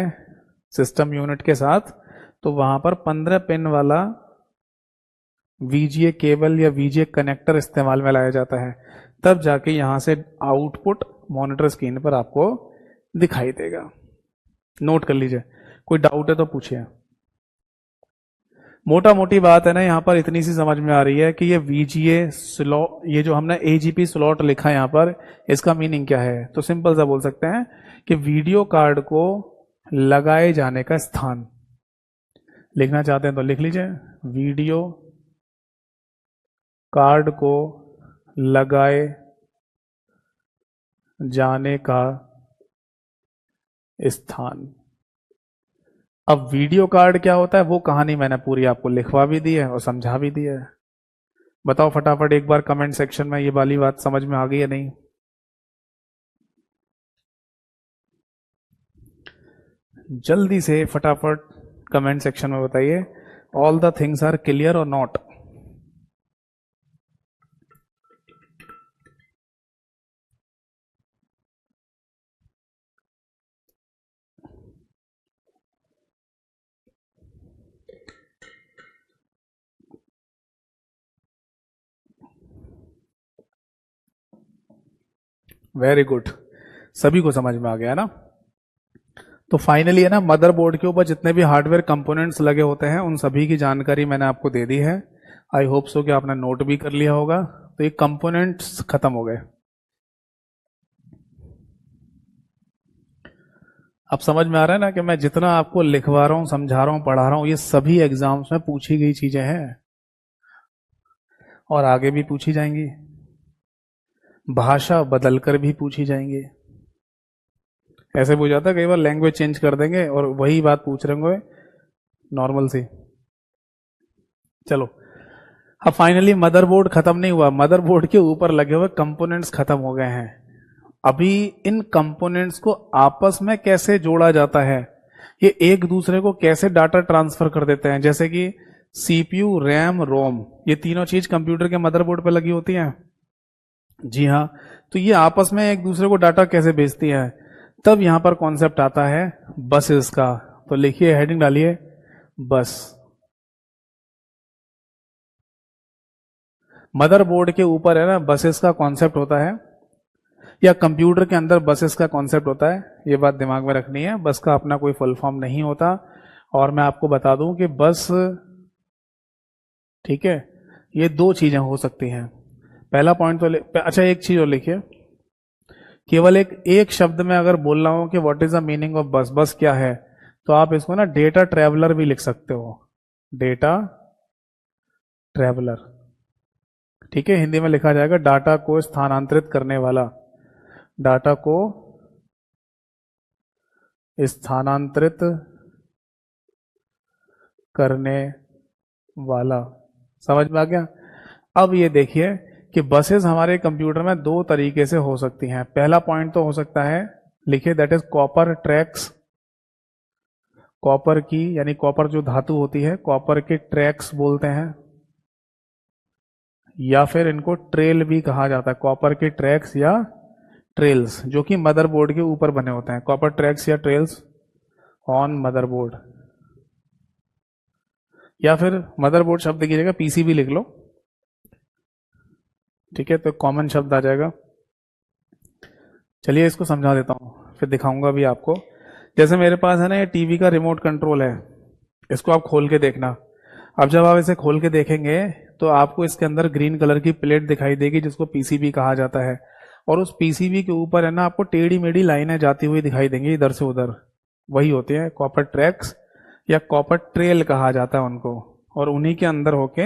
सिस्टम यूनिट के साथ, तो वहां पर 15 पिन वाला VGA केबल या VGA कनेक्टर इस्तेमाल में लाया जाता है, तब जाके यहां से आउटपुट मॉनिटर स्क्रीन पर आपको दिखाई देगा। नोट कर लीजिए, कोई डाउट है तो पूछिए। मोटा मोटी बात है ना, यहां पर इतनी सी समझ में आ रही है कि ये VGA स्लॉट, ये जो हमने AGP स्लॉट लिखा है यहां पर, इसका मीनिंग क्या है? तो सिंपल सा बोल सकते हैं कि वीडियो कार्ड को लगाए जाने का स्थान। लिखना चाहते हैं तो लिख लीजिए, वीडियो कार्ड को लगाए जाने का स्थान। अब वीडियो कार्ड क्या होता है वो कहानी मैंने पूरी आपको लिखवा भी दी है और समझा भी दी है। बताओ फटाफट एक बार कमेंट सेक्शन में ये वाली बात समझ में आ गई या नहीं? जल्दी से फटाफट कमेंट सेक्शन में बताइए, all the things are clear और नॉट। वेरी गुड, सभी को समझ में आ गया ना? तो फाइनली है ना, मदरबोर्ड के ऊपर जितने भी हार्डवेयर कंपोनेंट्स लगे होते हैं उन सभी की जानकारी मैंने आपको दे दी है। आई होप सो कि आपने नोट भी कर लिया होगा। तो ये कंपोनेंट्स खत्म हो गए। अब समझ में आ रहा है ना कि मैं जितना आपको लिखवा रहा हूं, समझा रहा हूं, पढ़ा रहा हूं, ये सभी एग्जाम्स में पूछी गई चीजें हैं और आगे भी पूछी जाएंगी। भाषा बदलकर भी पूछी जाएंगी। ऐसे हो जाता है कई बार, लैंग्वेज चेंज कर देंगे और वही बात पूछ रहे होंगे नॉर्मल सी। चलो, अब फाइनली मदरबोर्ड खत्म नहीं हुआ, मदरबोर्ड के ऊपर लगे हुए कंपोनेंट्स खत्म हो गए हैं। अभी इन कंपोनेंट्स को आपस में कैसे जोड़ा जाता है, ये एक दूसरे को कैसे डाटा ट्रांसफर कर देते हैं, जैसे कि CPU, रैम, रोम, ये तीनों चीज कंप्यूटर के मदरबोर्ड पे लगी होती हैं। जी हाँ, तो ये आपस में एक दूसरे को डाटा कैसे भेजती है, तब यहां पर कॉन्सेप्ट आता है बसेस का। तो लिखिए, हेडिंग डालिए, बस। मदरबोर्ड के ऊपर है ना बसेस का कॉन्सेप्ट होता है, या कंप्यूटर के अंदर बसेस का कॉन्सेप्ट होता है। ये बात दिमाग में रखनी है, बस का अपना कोई फुल फॉर्म नहीं होता। और मैं आपको बता दूं कि बस, ठीक है, ये दो चीजें हो सकती हैं। पहला पॉइंट तो अच्छा, एक चीज और लिखिए, केवल एक शब्द में अगर बोल रहा हूं कि what is the meaning of बस, बस क्या है, तो आप इसको ना डेटा ट्रेवलर भी लिख सकते हो, डेटा ट्रेवलर। ठीक है, हिंदी में लिखा जाएगा डाटा को स्थानांतरित करने वाला, डाटा को स्थानांतरित करने वाला। समझ में आ गया? अब ये देखिए कि बसेस हमारे कंप्यूटर में दो तरीके से हो सकती हैं। पहला पॉइंट तो हो सकता है, लिखिए, that is copper tracks. Copper की, यानी कॉपर जो धातु होती है, कॉपर के ट्रैक्स बोलते हैं, या फिर इनको ट्रेल भी कहा जाता है, कॉपर के ट्रैक्स या ट्रेल्स, जो कि मदरबोर्ड के ऊपर बने होते हैं। कॉपर ट्रैक्स या ट्रेल्स ऑन मदरबोर्ड, या फिर मदरबोर्ड शब्द की जगह PCB लिख लो। ठीक है, तो कॉमन शब्द आ जाएगा। चलिए इसको समझा देता हूं, फिर दिखाऊंगा भी आपको। जैसे मेरे पास है ना, ये टीवी का रिमोट कंट्रोल है, इसको आप खोल के देखना। अब जब आप इसे खोल के देखेंगे तो आपको इसके अंदर ग्रीन कलर की प्लेट दिखाई देगी, जिसको PCB कहा जाता है। और उस PCB के ऊपर है ना, आपको टेढ़ी मेढ़ी लाइनें जाती हुई दिखाई देंगी इधर से उधर, वही होते हैं कॉपर ट्रैक्स, या कॉपर ट्रेल कहा जाता है उनको। और उन्हीं के अंदर होके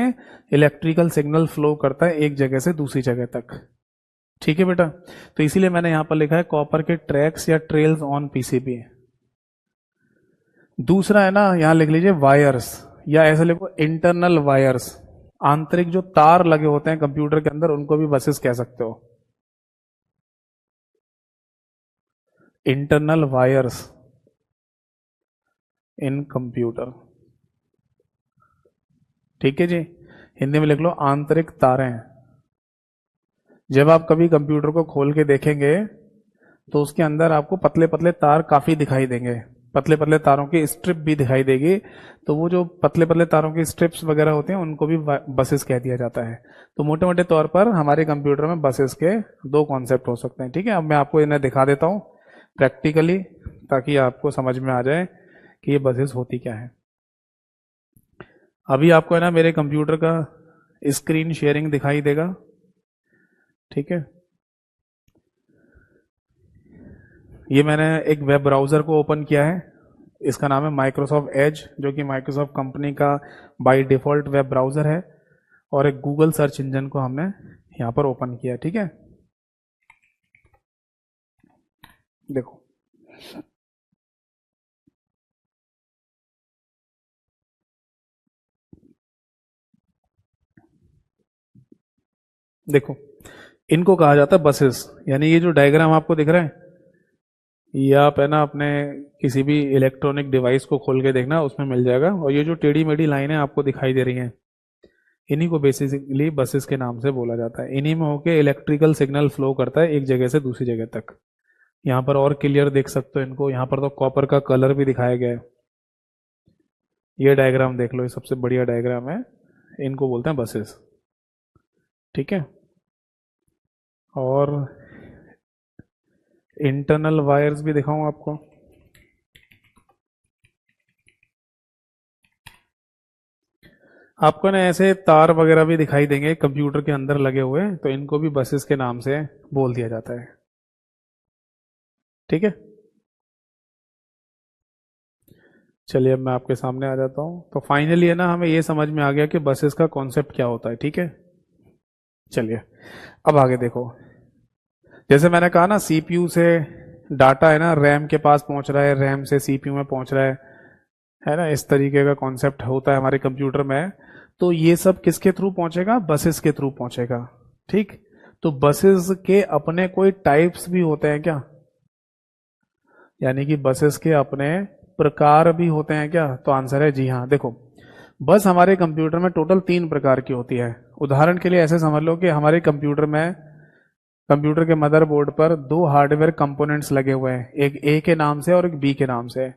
इलेक्ट्रिकल सिग्नल फ्लो करता है एक जगह से दूसरी जगह तक। ठीक है बेटा, तो इसीलिए मैंने यहां पर लिखा है कॉपर के ट्रैक्स या ट्रेल्स ऑन PCB। दूसरा है ना, यहां लिख लीजिए वायर्स, या ऐसे लिखो इंटरनल वायर्स। आंतरिक जो तार लगे होते हैं कंप्यूटर के अंदर, उनको भी बसेस कह सकते हो, इंटरनल वायर्स। इन कंप्यूटर। ठीक है जी, हिंदी में लिख लो आंतरिक तारें। जब आप कभी कंप्यूटर को खोल के देखेंगे तो उसके अंदर आपको पतले पतले तार काफी दिखाई देंगे, पतले पतले तारों की स्ट्रिप भी दिखाई देगी। तो वो जो पतले पतले तारों की स्ट्रिप्स वगैरह होते हैं उनको भी बसेस कह दिया जाता है। तो मोटे मोटे तौर पर हमारे कंप्यूटर में बसेस के दो कॉन्सेप्ट हो सकते हैं। ठीक है, अब मैं आपको इन्हें दिखा देता हूं प्रैक्टिकली, ताकि आपको समझ में आ जाए कि ये बसेस होती क्या है। अभी आपको है ना मेरे कंप्यूटर का स्क्रीन शेयरिंग दिखाई देगा। ठीक है, ये मैंने एक वेब ब्राउजर को ओपन किया है, इसका नाम है माइक्रोसॉफ्ट एज, जो कि माइक्रोसॉफ्ट कंपनी का बाय डिफॉल्ट वेब ब्राउजर है। और एक गूगल सर्च इंजन को हमने यहां पर ओपन किया। ठीक है, देखो देखो, इनको कहा जाता है बसेस। यानी ये जो डायग्राम आपको दिख रहा है, ये आप है ना अपने किसी भी इलेक्ट्रॉनिक डिवाइस को खोल के देखना, उसमें मिल जाएगा। और ये जो टेढ़ी मेढ़ी लाइनें आपको दिखाई दे रही हैं, इन्हीं को बेसिकली बसेस के नाम से बोला जाता है। इन्हीं में होके इलेक्ट्रिकल सिग्नल फ्लो करता है एक जगह से दूसरी जगह तक। यहाँ पर और क्लियर देख सकते हो इनको, यहाँ पर तो कॉपर का कलर भी दिखाया गया है। ये डायग्राम देख लो, ये सबसे बढ़िया डायग्राम है, इनको बोलते हैं बसेस। ठीक है, और इंटरनल वायर्स भी दिखाऊं आपको। आपको ना ऐसे तार वगैरह भी दिखाई देंगे कंप्यूटर के अंदर लगे हुए, तो इनको भी बसेस के नाम से बोल दिया जाता है। ठीक है, चलिए अब मैं आपके सामने आ जाता हूं। तो फाइनली है ना हमें ये समझ में आ गया कि बसेस का कॉन्सेप्ट क्या होता है। ठीक है, चलिए अब आगे देखो। जैसे मैंने कहा ना, सीपीयू से डाटा है ना रैम के पास पहुंच रहा है, रैम से सीपीयू में पहुंच रहा है ना, इस तरीके का कॉन्सेप्ट होता है हमारे कंप्यूटर में। तो ये सब किसके थ्रू पहुंचेगा? बसेस के थ्रू पहुंचेगा। ठीक, तो बसेस के अपने कोई टाइप्स भी होते हैं क्या? यानी कि बसेस के अपने प्रकार भी होते हैं क्या? तो आंसर है जी हाँ। देखो, बस हमारे कंप्यूटर में टोटल 3 प्रकार की होती है। उदाहरण के लिए ऐसे समझ लो कि हमारे कंप्यूटर में, कंप्यूटर के मदरबोर्ड पर 2 हार्डवेयर कंपोनेंट्स लगे हुए हैं, एक ए के नाम से और एक बी के नाम से।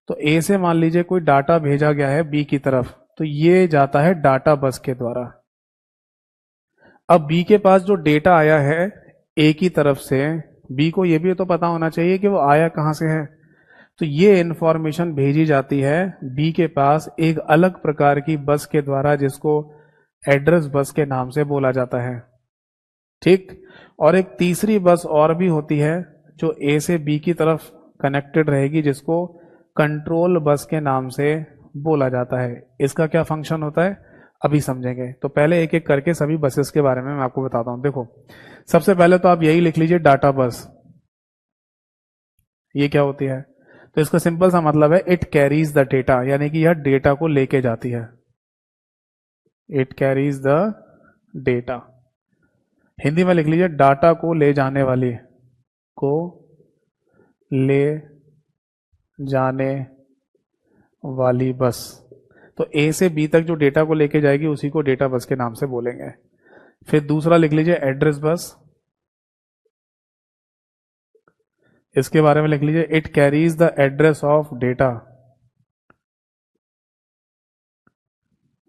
तो ए से मान लीजिए कोई डाटा भेजा गया है बी की तरफ, तो ये जाता है डाटा बस के द्वारा। अब बी के पास जो डेटा आया है ए की तरफ से, बी को ये भी तो पता होना चाहिए कि वो आया कहां से है। तो ये इंफॉर्मेशन भेजी जाती है बी के पास एक अलग प्रकार की बस के द्वारा, जिसको एड्रेस बस के नाम से बोला जाता है। ठीक, और एक तीसरी बस और भी होती है जो ए से बी की तरफ कनेक्टेड रहेगी, जिसको कंट्रोल बस के नाम से बोला जाता है। इसका क्या फंक्शन होता है अभी समझेंगे। तो पहले एक एक करके सभी बसेस के बारे में मैं आपको बताता हूं। देखो, सबसे पहले तो आप यही लिख लीजिए, डाटा बस। ये क्या होती है? तो इसका सिंपल सा मतलब है इट कैरीज द डेटा, यानी कि यह डेटा को लेके जाती है। It carries the data. Hindi में लिख लीजिए, डाटा को ले जाने वाली, को ले जाने वाली बस। तो ए से बी तक जो डेटा को लेके जाएगी उसी को डेटा बस के नाम से बोलेंगे। फिर दूसरा लिख लीजिए एड्रेस बस। इसके बारे में लिख लीजिए, it carries the address of data.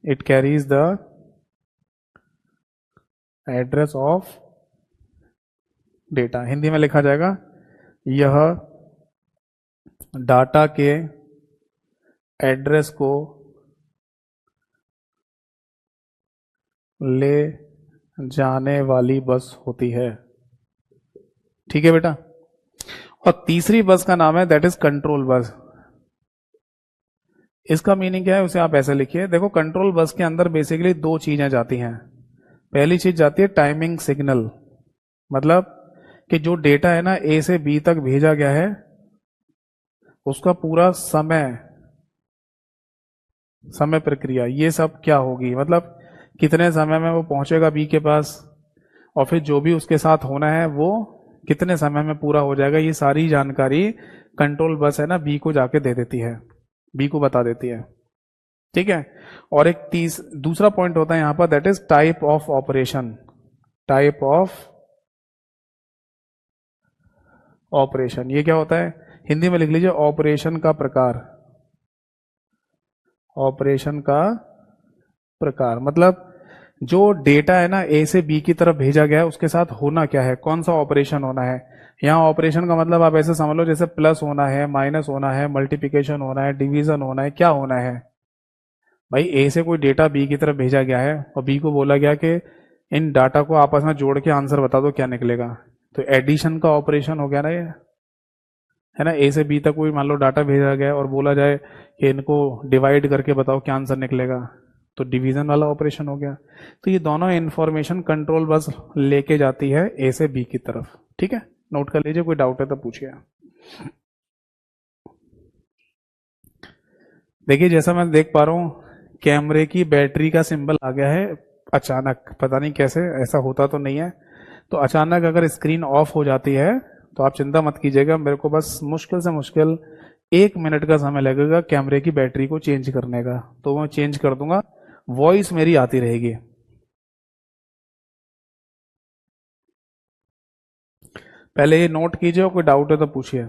It carries the address of data. Hindi में लिखा जाएगा, यह डाटा के एड्रेस को ले जाने वाली बस होती है। ठीक है बेटा। और तीसरी बस का नाम है दैट इज कंट्रोल बस। इसका मीनिंग क्या है उसे आप ऐसे लिखिए। देखो, कंट्रोल बस के अंदर बेसिकली 2 चीजें जाती हैं। पहली चीज जाती है टाइमिंग सिग्नल, मतलब कि जो डेटा है ना ए से बी तक भेजा गया है उसका पूरा समय प्रक्रिया ये सब क्या होगी, मतलब कितने समय में वो पहुंचेगा बी के पास, और फिर जो भी उसके साथ होना है वो कितने समय में पूरा हो जाएगा। ये सारी जानकारी कंट्रोल बस है ना बी को जाके दे देती है। बी को बता देती है, ठीक है। और एक दूसरा पॉइंट होता है यहां पर, that is type of operation. Type of operation, ये क्या होता है, हिंदी में लिख लीजिए ऑपरेशन का प्रकार। ऑपरेशन का प्रकार मतलब जो डेटा है ना ए से बी की तरफ भेजा गया है उसके साथ होना क्या है, कौन सा ऑपरेशन होना है। यहाँ ऑपरेशन का मतलब आप ऐसे समझ लो जैसे प्लस होना है, माइनस होना है, मल्टीप्लिकेशन होना है, डिवीजन होना है, क्या होना है। भाई ए से कोई डेटा बी की तरफ भेजा गया है और बी को बोला गया कि इन डाटा को आपस में जोड़ के आंसर बता दो क्या निकलेगा, तो एडिशन का ऑपरेशन हो गया ना ये, है ना। ए से बी तक कोई मान लो डाटा भेजा गया है और बोला जाए कि इनको डिवाइड करके बताओ क्या आंसर निकलेगा, तो डिवीजन वाला ऑपरेशन हो गया। तो ये दोनों इंफॉर्मेशन कंट्रोल बस लेके जाती है ए से बी की तरफ, ठीक है। नोट कर लीजिए, कोई डाउट है तो पूछिए। देखिए जैसा मैं देख पा रहा हूँ कैमरे की बैटरी का सिंबल आ गया है अचानक, पता नहीं कैसे, ऐसा होता तो नहीं है। तो अचानक अगर स्क्रीन ऑफ हो जाती है तो आप चिंता मत कीजिएगा, मेरे को बस मुश्किल से मुश्किल 1 मिनट का समय लगेगा कैमरे की बैटरी को चेंज करने का, तो मैं चेंज कर दूंगा, वॉइस मेरी आती रहेगी। पहले ये नोट कीजिए और कोई डाउट है तो पूछिए।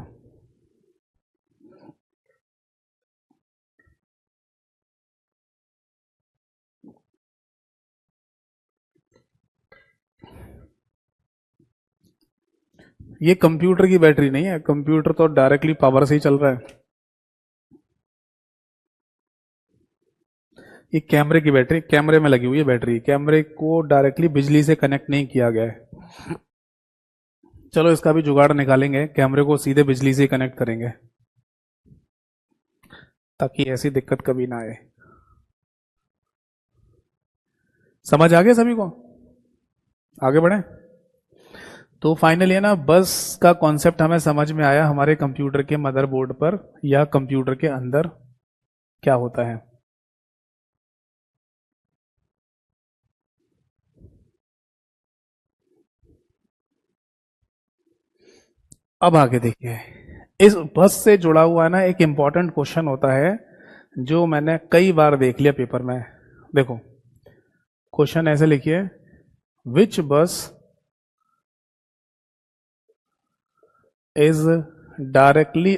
ये कंप्यूटर की बैटरी नहीं है, कंप्यूटर तो डायरेक्टली पावर से ही चल रहा है। ये कैमरे की बैटरी, कैमरे में लगी हुई है बैटरी, कैमरे को डायरेक्टली बिजली से कनेक्ट नहीं किया गया है। चलो इसका भी जुगाड़ निकालेंगे, कैमरे को सीधे बिजली से कनेक्ट करेंगे ताकि ऐसी दिक्कत कभी ना आए। समझ आ गया सभी को, आगे बढ़े। तो फाइनली है ना, बस का कॉन्सेप्ट हमें समझ में आया, हमारे कंप्यूटर के मदरबोर्ड पर या कंप्यूटर के अंदर क्या होता है। अब आगे देखिए, इस बस से जुड़ा हुआ है ना एक इंपॉर्टेंट क्वेश्चन होता है जो मैंने कई बार देख लिया पेपर में। देखो क्वेश्चन ऐसे लिखिए, विच बस is directly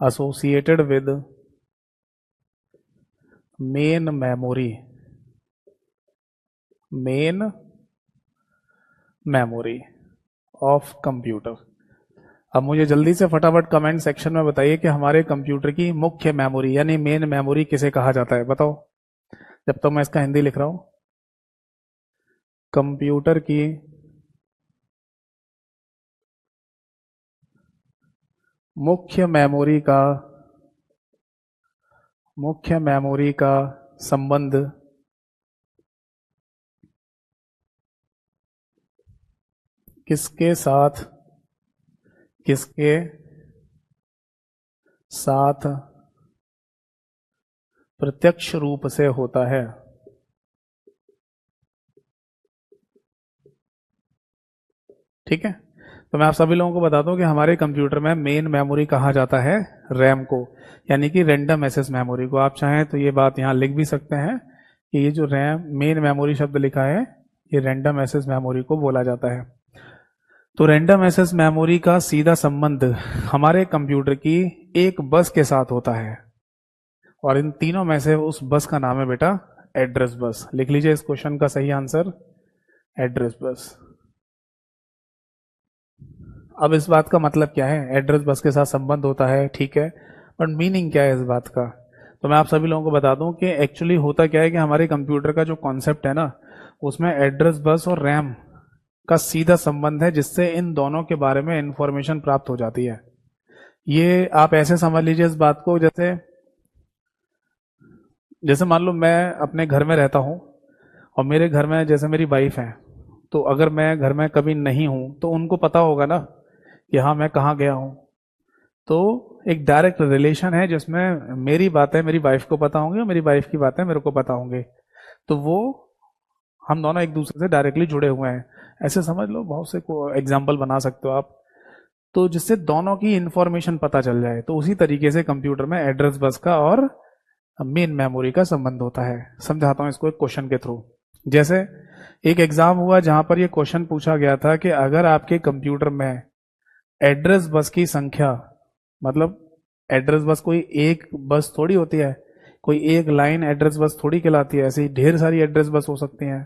associated with main memory of computer. अब मुझे जल्दी से फटाफट कमेंट सेक्शन में बताइए कि हमारे कंप्यूटर की मुख्य मेमोरी यानी मेन मेमोरी किसे कहा जाता है, बताओ। जब तो मैं इसका हिंदी लिख रहा हूं, कंप्यूटर की मुख्य मेमोरी का संबंध किसके साथ प्रत्यक्ष रूप से होता है। ठीक है, तो मैं आप सभी लोगों को बताता हूं कि हमारे कंप्यूटर में मेन मेमोरी कहा जाता है रैम को, यानी कि रैंडम एक्सेस मेमोरी को। आप चाहें तो ये बात यहां लिख भी सकते हैं कि ये जो रैम मेन मेमोरी शब्द लिखा है ये रैंडम एक्सेस मेमोरी को बोला जाता है। तो रैंडम एक्सेस मेमोरी का सीधा संबंध हमारे कंप्यूटर की एक बस के साथ होता है, और इन तीनों में से उस बस का नाम है बेटा एड्रेस बस। लिख लीजिए इस क्वेश्चन का सही आंसर एड्रेस बस। अब इस बात का मतलब क्या है, एड्रेस बस के साथ संबंध होता है, ठीक है, बट मीनिंग क्या है इस बात का। तो मैं आप सभी लोगों को बता दूं कि एक्चुअली होता क्या है कि हमारे कंप्यूटर का जो कॉन्सेप्ट है ना उसमें एड्रेस बस और रैम का सीधा संबंध है, जिससे इन दोनों के बारे में इंफॉर्मेशन प्राप्त हो जाती है। ये आप ऐसे समझ लीजिए इस बात को, जैसे जैसे मान लो मैं अपने घर में रहता हूं और मेरे घर में जैसे मेरी वाइफ है, तो अगर मैं घर में कभी नहीं हूं तो उनको पता होगा ना कि हाँ मैं कहाँ गया हूं। तो एक डायरेक्ट रिलेशन है जिसमें मेरी बातें मेरी वाइफ को पता होंगी और मेरी वाइफ की बातें मेरे को पता होंगी, तो वो हम दोनों एक दूसरे से डायरेक्टली जुड़े हुए हैं। ऐसे समझ लो, बहुत से एग्जाम्पल बना सकते हो आप। तो जिससे दोनों की इंफॉर्मेशन पता चल जाए। तो उसी तरीके से कंप्यूटर में एड्रेस बस का और मेन मेमोरी का संबंध होता है। समझाता हूं इसको एक क्वेश्चन के थ्रू। जैसे एक एग्जाम हुआ जहां पर यह क्वेश्चन पूछा गया था कि अगर आपके कंप्यूटर में एड्रेस बस की संख्या, मतलब एड्रेस बस कोई एक बस थोड़ी होती है, कोई एक लाइन एड्रेस बस थोड़ी कहलाती है, ऐसी ढेर सारी एड्रेस बस हो सकती हैं।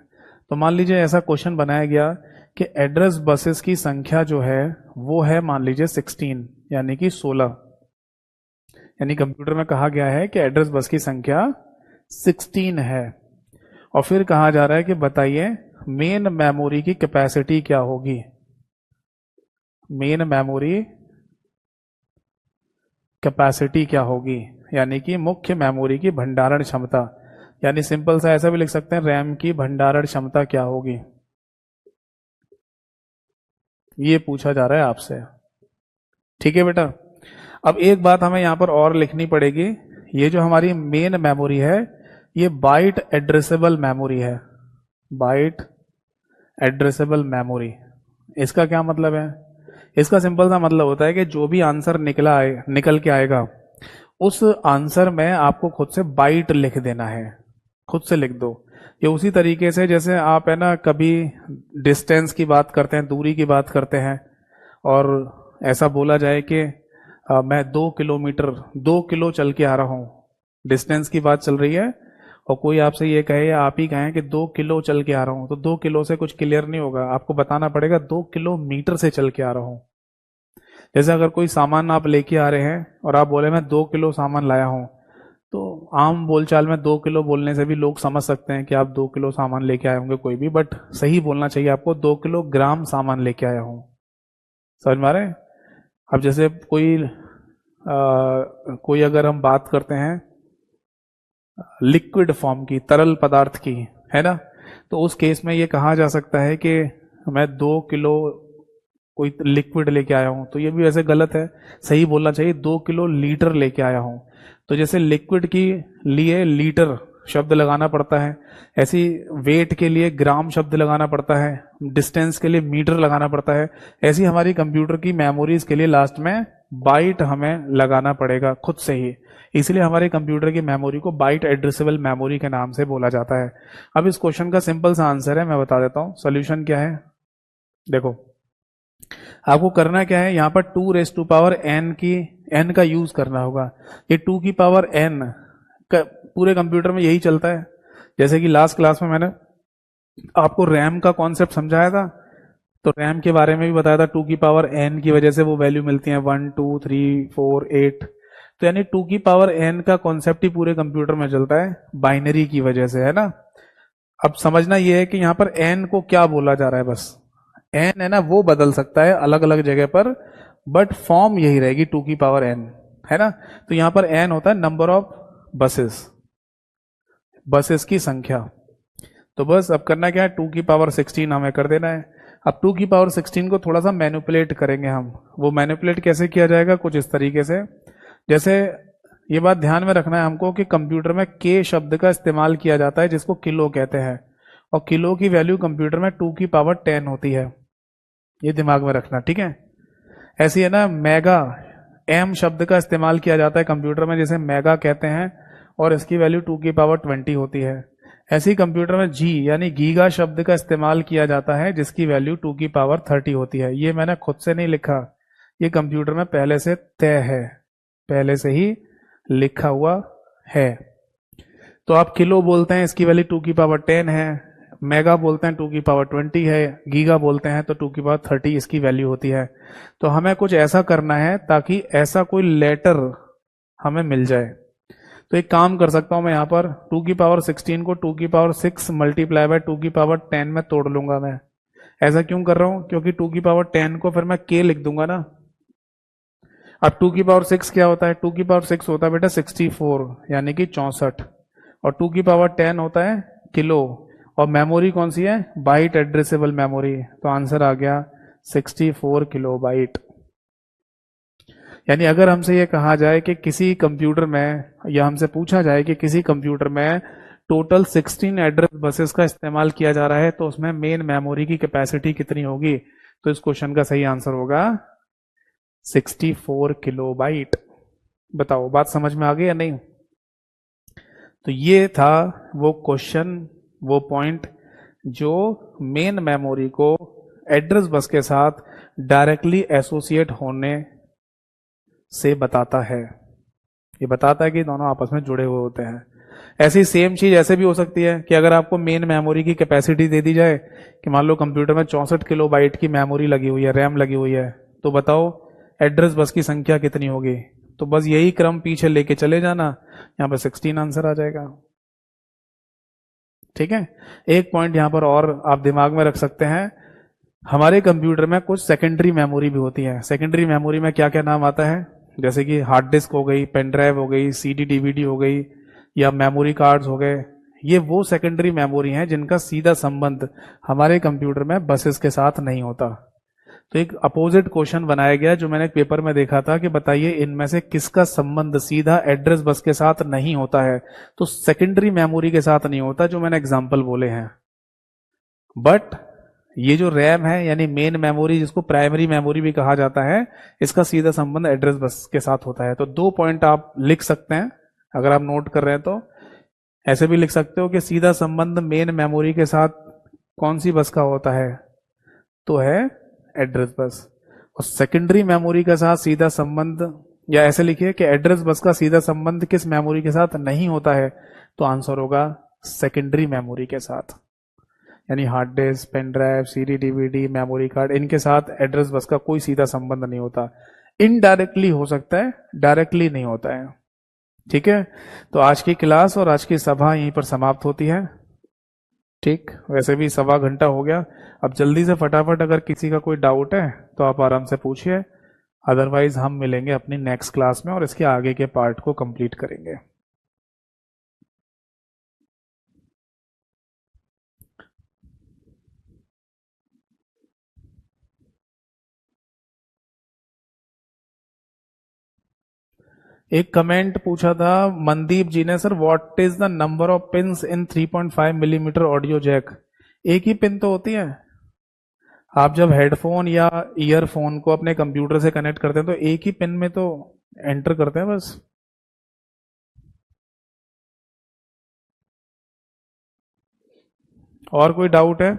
तो मान लीजिए ऐसा क्वेश्चन बनाया गया कि एड्रेस बसेस की संख्या जो है वो है मान लीजिए 16, यानी कि 16। यानी कंप्यूटर में कहा गया है कि एड्रेस बस की संख्या 16 है। और फिर कहा जा रहा है कि बताइए मेन मेमोरी की कैपेसिटी क्या होगी। मेन मेमोरी कैपेसिटी क्या होगी, यानी कि मुख्य मेमोरी की भंडारण क्षमता, यानी सिंपल सा ऐसा भी लिख सकते हैं रैम की भंडारण क्षमता क्या होगी, ये पूछा जा रहा है आपसे। ठीक है बेटा। अब एक बात हमें यहां पर और लिखनी पड़ेगी, ये जो हमारी मेन मेमोरी है ये बाइट एड्रेसेबल मेमोरी है। बाइट एड्रेसेबल मेमोरी, इसका क्या मतलब है? इसका सिंपल सा मतलब होता है कि जो भी आंसर निकल के आएगा उस आंसर में आपको खुद से बाइट लिख देना है, खुद से लिख दो। ये उसी तरीके से जैसे आप है ना कभी डिस्टेंस की बात करते हैं, दूरी की बात करते हैं, और ऐसा बोला जाए कि मैं 2 किलोमीटर 2 किलो चल के आ रहा हूँ, डिस्टेंस की बात चल रही है, और कोई आपसे ये कहे या आप ही कहें कि 2 किलो चल के आ रहा हूँ, तो 2 किलो से कुछ क्लियर नहीं होगा, आपको बताना पड़ेगा 2 किलोमीटर से चल के आ रहा हूँ। जैसे अगर कोई सामान आप लेके आ रहे हैं और आप बोले मैं 2 किलो सामान लाया हूँ, तो आम बोलचाल में 2 किलो बोलने से भी लोग समझ सकते हैं कि आप 2 किलो सामान लेके आए होंगे कोई भी, बट सही बोलना चाहिए आपको 2 किलोग्राम सामान लेके आया हूँ। समझ में आ रहे हैं? अब जैसे कोई अगर हम बात करते हैं लिक्विड फॉर्म की, तरल पदार्थ की, है ना, तो उस केस में ये कहा जा सकता है कि मैं 2 किलो कोई लिक्विड लेके आया हूं, तो ये भी वैसे गलत है, सही बोलना चाहिए 2 किलो लीटर लेके आया हूं। तो जैसे लिक्विड की लिए लीटर शब्द लगाना पड़ता है, ऐसी वेट के लिए ग्राम शब्द लगाना पड़ता है, डिस्टेंस के लिए मीटर लगाना पड़ता है, ऐसी हमारी कंप्यूटर की मेमोरीज के लिए लास्ट में बाइट हमें लगाना पड़ेगा खुद से ही। इसलिए हमारे कंप्यूटर की मेमोरी को बाइट एड्रेसेबल मेमोरी के नाम से बोला जाता है। अब इस क्वेश्चन का सिंपल सा आंसर है, मैं बता देता हूं सोल्यूशन क्या है। देखो आपको करना क्या है, यहां पर 2n की n का यूज करना होगा। ये 2n पूरे कंप्यूटर में यही चलता है। जैसे कि लास्ट क्लास में मैंने आपको रैम का कॉन्सेप्ट समझाया था, तो रैम के बारे में भी बताया था, 2n की वजह से वो वैल्यू मिलती है 1 2 3 4 8। तो यानी 2n का कॉन्सेप्ट ही पूरे कंप्यूटर में चलता है बाइनरी की वजह से, है ना। अब समझना ये है कि यहां पर n को क्या बोला जा रहा है, बस n है ना वो बदल सकता है अलग अलग जगह पर, बट फॉर्म यही रहेगी 2n, है ना। तो यहां पर n होता है नंबर ऑफ बसेस की संख्या। तो बस अब करना क्या है, 216 हमें कर देना है। अब 216 को थोड़ा सा मैनिपुलेट करेंगे हम। वो मैनिपुलेट कैसे किया जाएगा, कुछ इस तरीके से। जैसे ये बात ध्यान में रखना है हमको कि कंप्यूटर में के शब्द का इस्तेमाल किया जाता है जिसको किलो कहते हैं, और किलो की वैल्यू कंप्यूटर में 2 की पावर 10 होती है, ये दिमाग में रखना, ठीक है। ऐसी है ना मेगा, एम शब्द का इस्तेमाल किया जाता है कंप्यूटर में, जैसे मेगा कहते हैं, और इसकी वैल्यू 2 की पावर 20 होती है। ऐसे ही कंप्यूटर में जी यानी गीगा शब्द का इस्तेमाल किया जाता है जिसकी वैल्यू 2 की पावर 30 होती है। ये मैंने खुद से नहीं लिखा, ये कंप्यूटर में पहले से तय है, पहले से ही लिखा हुआ है। तो आप किलो बोलते हैं इसकी वैल्यू 2 की पावर 10 है, मेगा बोलते हैं 2 की पावर 20 है, गीगा बोलते हैं तो 2 की पावर 30 इसकी वैल्यू होती है। तो हमें कुछ ऐसा करना है ताकि ऐसा कोई लेटर हमें मिल जाए। तो एक काम कर सकता हूं मैं, यहां पर 2 की पावर 16 को 2 की पावर 6 मल्टीप्लाई बाय 2 की पावर 10 में तोड़ लूंगा मैं। ऐसा क्यों कर रहा हूं, क्योंकि 2 की पावर 10 को फिर मैं के लिख दूंगा ना। अब 2 की पावर 6 क्या होता है, 2 की पावर 6 होता है बेटा 64 यानी कि 64, और 2 की पावर 10 होता है किलो, और मेमोरी कौन सी है, बाइट एड्रेसेबल मेमोरी। तो आंसर आ गया 64 किलो बाइट। यानी अगर हमसे ये कहा जाए कि किसी कंप्यूटर में, या हमसे पूछा जाए कि किसी कंप्यूटर में टोटल 16 एड्रेस बसेस का इस्तेमाल किया जा रहा है तो उसमें मेन मेमोरी की कैपेसिटी कितनी होगी, तो इस क्वेश्चन का सही आंसर होगा 64 किलोबाइट। बताओ बात समझ में आ गई या नहीं? तो ये था वो क्वेश्चन, वो पॉइंट जो मेन मेमोरी को एड्रेस बस के साथ डायरेक्टली एसोसिएट होने से बताता है। ये बताता है कि दोनों आपस में जुड़े हुए होते हैं। ऐसी सेम चीज ऐसे भी हो सकती है कि अगर आपको मेन मेमोरी की कैपेसिटी दे दी जाए कि मान लो कंप्यूटर में 64 किलोबाइट की मेमोरी लगी हुई है, रैम लगी हुई है, तो बताओ एड्रेस बस की संख्या कितनी होगी? तो बस यही क्रम पीछे लेके चले जाना, यहां पर 16 आंसर आ जाएगा। ठीक है। एक पॉइंट यहां पर और आप दिमाग में रख सकते हैं, हमारे कंप्यूटर में कुछ सेकेंडरी मेमोरी भी होती है। सेकेंडरी मेमोरी में क्या क्या नाम आता है? जैसे कि हार्ड डिस्क हो गई, पेन ड्राइव हो गई, सीडी डीवीडी हो गई, या मेमोरी कार्ड्स हो गए। ये वो सेकेंडरी मेमोरी हैं जिनका सीधा संबंध हमारे कंप्यूटर में बसेस के साथ नहीं होता। तो एक अपोजिट क्वेश्चन बनाया गया जो मैंने एक पेपर में देखा था कि बताइए इनमें से किसका संबंध सीधा एड्रेस बस के साथ नहीं होता है? तो सेकेंडरी मेमोरी के साथ नहीं होता, जो मैंने एग्जांपल बोले हैं। बट ये जो रैम है यानी मेन मेमोरी, जिसको प्राइमरी मेमोरी भी कहा जाता है, इसका सीधा संबंध एड्रेस बस के साथ होता है। तो 2 पॉइंट आप लिख सकते हैं अगर आप नोट कर रहे हैं तो। ऐसे भी लिख सकते हो कि सीधा संबंध मेन मेमोरी के साथ कौन सी बस का होता है? तो है एड्रेस बस। और सेकेंडरी मेमोरी के साथ सीधा संबंध, या ऐसे लिखिए कि एड्रेस बस का सीधा संबंध किस मेमोरी के साथ नहीं होता है? तो आंसर होगा सेकेंडरी मेमोरी के साथ। यानी hard disk, pen drive, CD DVD, memory card, इनके साथ एड्रेस बस का कोई सीधा संबंध नहीं होता। इनडायरेक्टली हो सकता है, डायरेक्टली नहीं होता है। ठीक है। तो आज की क्लास और आज की सभा यहीं पर समाप्त होती है। ठीक, वैसे भी 1.25 घंटा हो गया। अब जल्दी से फटाफट अगर किसी का कोई डाउट है तो आप आराम से पूछिए, अदरवाइज हम मिलेंगे अपनी नेक्स्ट क्लास में और इसके आगे के पार्ट को कंप्लीट करेंगे। एक कमेंट पूछा था मनदीप जी ने, sir what is the number of pins in 3.5 millimetre audio jack? एक ही पिन तो होती है। आप जब हेडफोन या ईयरफोन को अपने कंप्यूटर से कनेक्ट करते हैं तो एक ही पिन में तो एंटर करते हैं बस। और कोई डाउट है?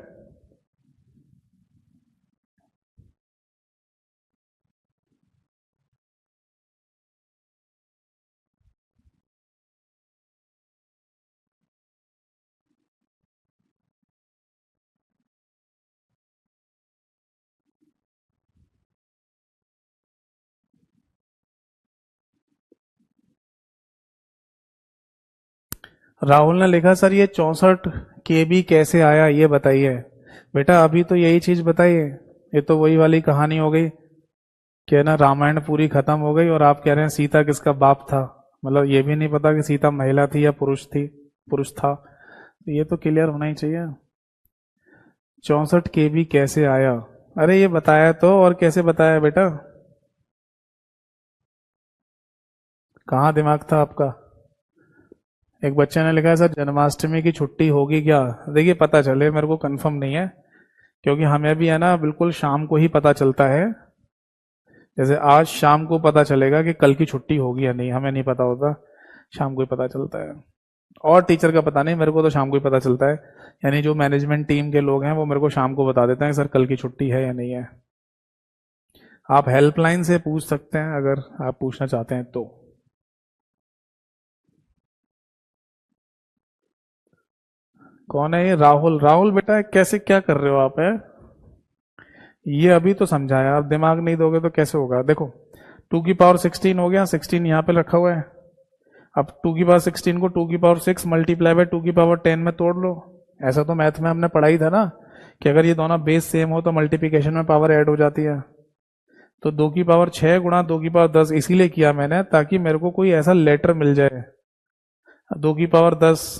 राहुल ने लिखा, सर ये 64 KB कैसे आया ये बताइए। बेटा अभी तो यही चीज बताइए, ये तो वही वाली कहानी हो गई कि ना रामायण पूरी खत्म हो गई और आप कह रहे हैं सीता किसका बाप था। मतलब ये भी नहीं पता कि सीता महिला थी या पुरुष थी, पुरुष था। तो ये तो क्लियर होना ही चाहिए। 64 KB कैसे आया? अरे ये बताया तो, और कैसे बताया बेटा? कहाँ दिमाग था आपका? एक बच्चे ने लिखा है, सर जन्माष्टमी की छुट्टी होगी क्या? देखिए पता चले, मेरे को कंफर्म नहीं है, क्योंकि हमें भी है ना बिल्कुल शाम को ही पता चलता है। जैसे आज शाम को पता चलेगा कि कल की छुट्टी होगी या नहीं, हमें नहीं पता होता, शाम को ही पता चलता है। और टीचर का पता नहीं, मेरे को तो शाम को ही पता चलता है। यानी जो मैनेजमेंट टीम के लोग हैं वो मेरे को शाम को बता देते हैं सर कल की छुट्टी है या नहीं है। आप हेल्पलाइन से पूछ सकते हैं अगर आप पूछना चाहते हैं तो। कौन है ये राहुल? राहुल बेटा कैसे क्या कर रहे हो आप? है ये अभी तो समझाया, आप दिमाग नहीं दोगे तो कैसे होगा? देखो 2 की पावर 16 हो गया, 16 यहाँ पे रखा हुआ है। अब 2 की पावर 16 को 2 की पावर 6 मल्टीप्लाई बाय 2 की पावर 10 में तोड़ लो। ऐसा तो मैथ में हमने पढ़ा ही था ना कि अगर ये दोनों बेस सेम हो तो मल्टीप्लिकेशन में पावर ऐड हो जाती है। तो 2 की पावर 6 गुणा 2 की पावर 10 इसीलिए किया मैंने ताकि मेरे को कोई ऐसा लेटर मिल जाए। 2 की पावर 10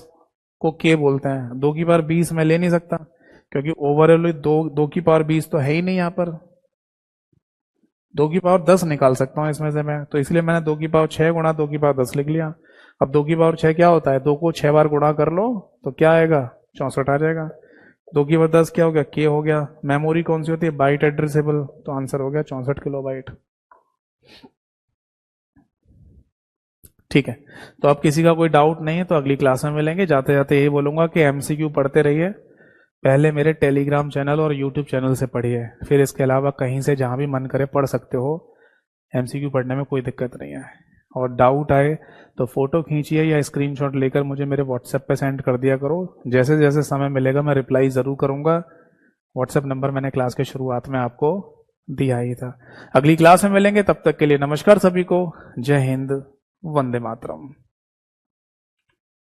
को के बोलते हैं, 2 की पावर 20 मैं ले नहीं सकता क्योंकि ओवरऑल 2 की पावर 20 तो है ही नहीं यहाँ पर। 2 की पावर 10 निकाल सकता हूँ इसमें से मैं, तो इसलिए मैंने 2 की पावर 6 गुणा 2 की पावर 10 लिख लिया। अब 2 की पावर 6 क्या होता है? 2 को 6 बार गुणा कर लो तो क्या आएगा? 64 आ जाएगा। 2 की पावर 10 क्या हो गया? के हो गया। मेमोरी कौन सी होती है? बाइट एड्रेसेबल, तो आंसर हो गया 64 किलोबाइट। ठीक है, तो अब किसी का कोई डाउट नहीं है तो अगली क्लास में मिलेंगे। जाते जाते यही बोलूंगा कि एमसीक्यू पढ़ते रहिए, पहले मेरे टेलीग्राम चैनल और यूट्यूब चैनल से पढ़िए, फिर इसके अलावा कहीं से जहां भी मन करे पढ़ सकते हो। एमसीक्यू पढ़ने में कोई दिक्कत नहीं है। और डाउट आए तो फोटो खींचिए या स्क्रीनशॉट लेकर मुझे मेरे व्हाट्सएप पे सेंड कर दिया करो। जैसे जैसे समय मिलेगा मैं रिप्लाई ज़रूर करूंगा। व्हाट्सएप नंबर मैंने क्लास के शुरुआत में आपको दिया ही था। अगली क्लास में मिलेंगे, तब तक के लिए नमस्कार सभी को। जय हिंद, वंदे मातरम।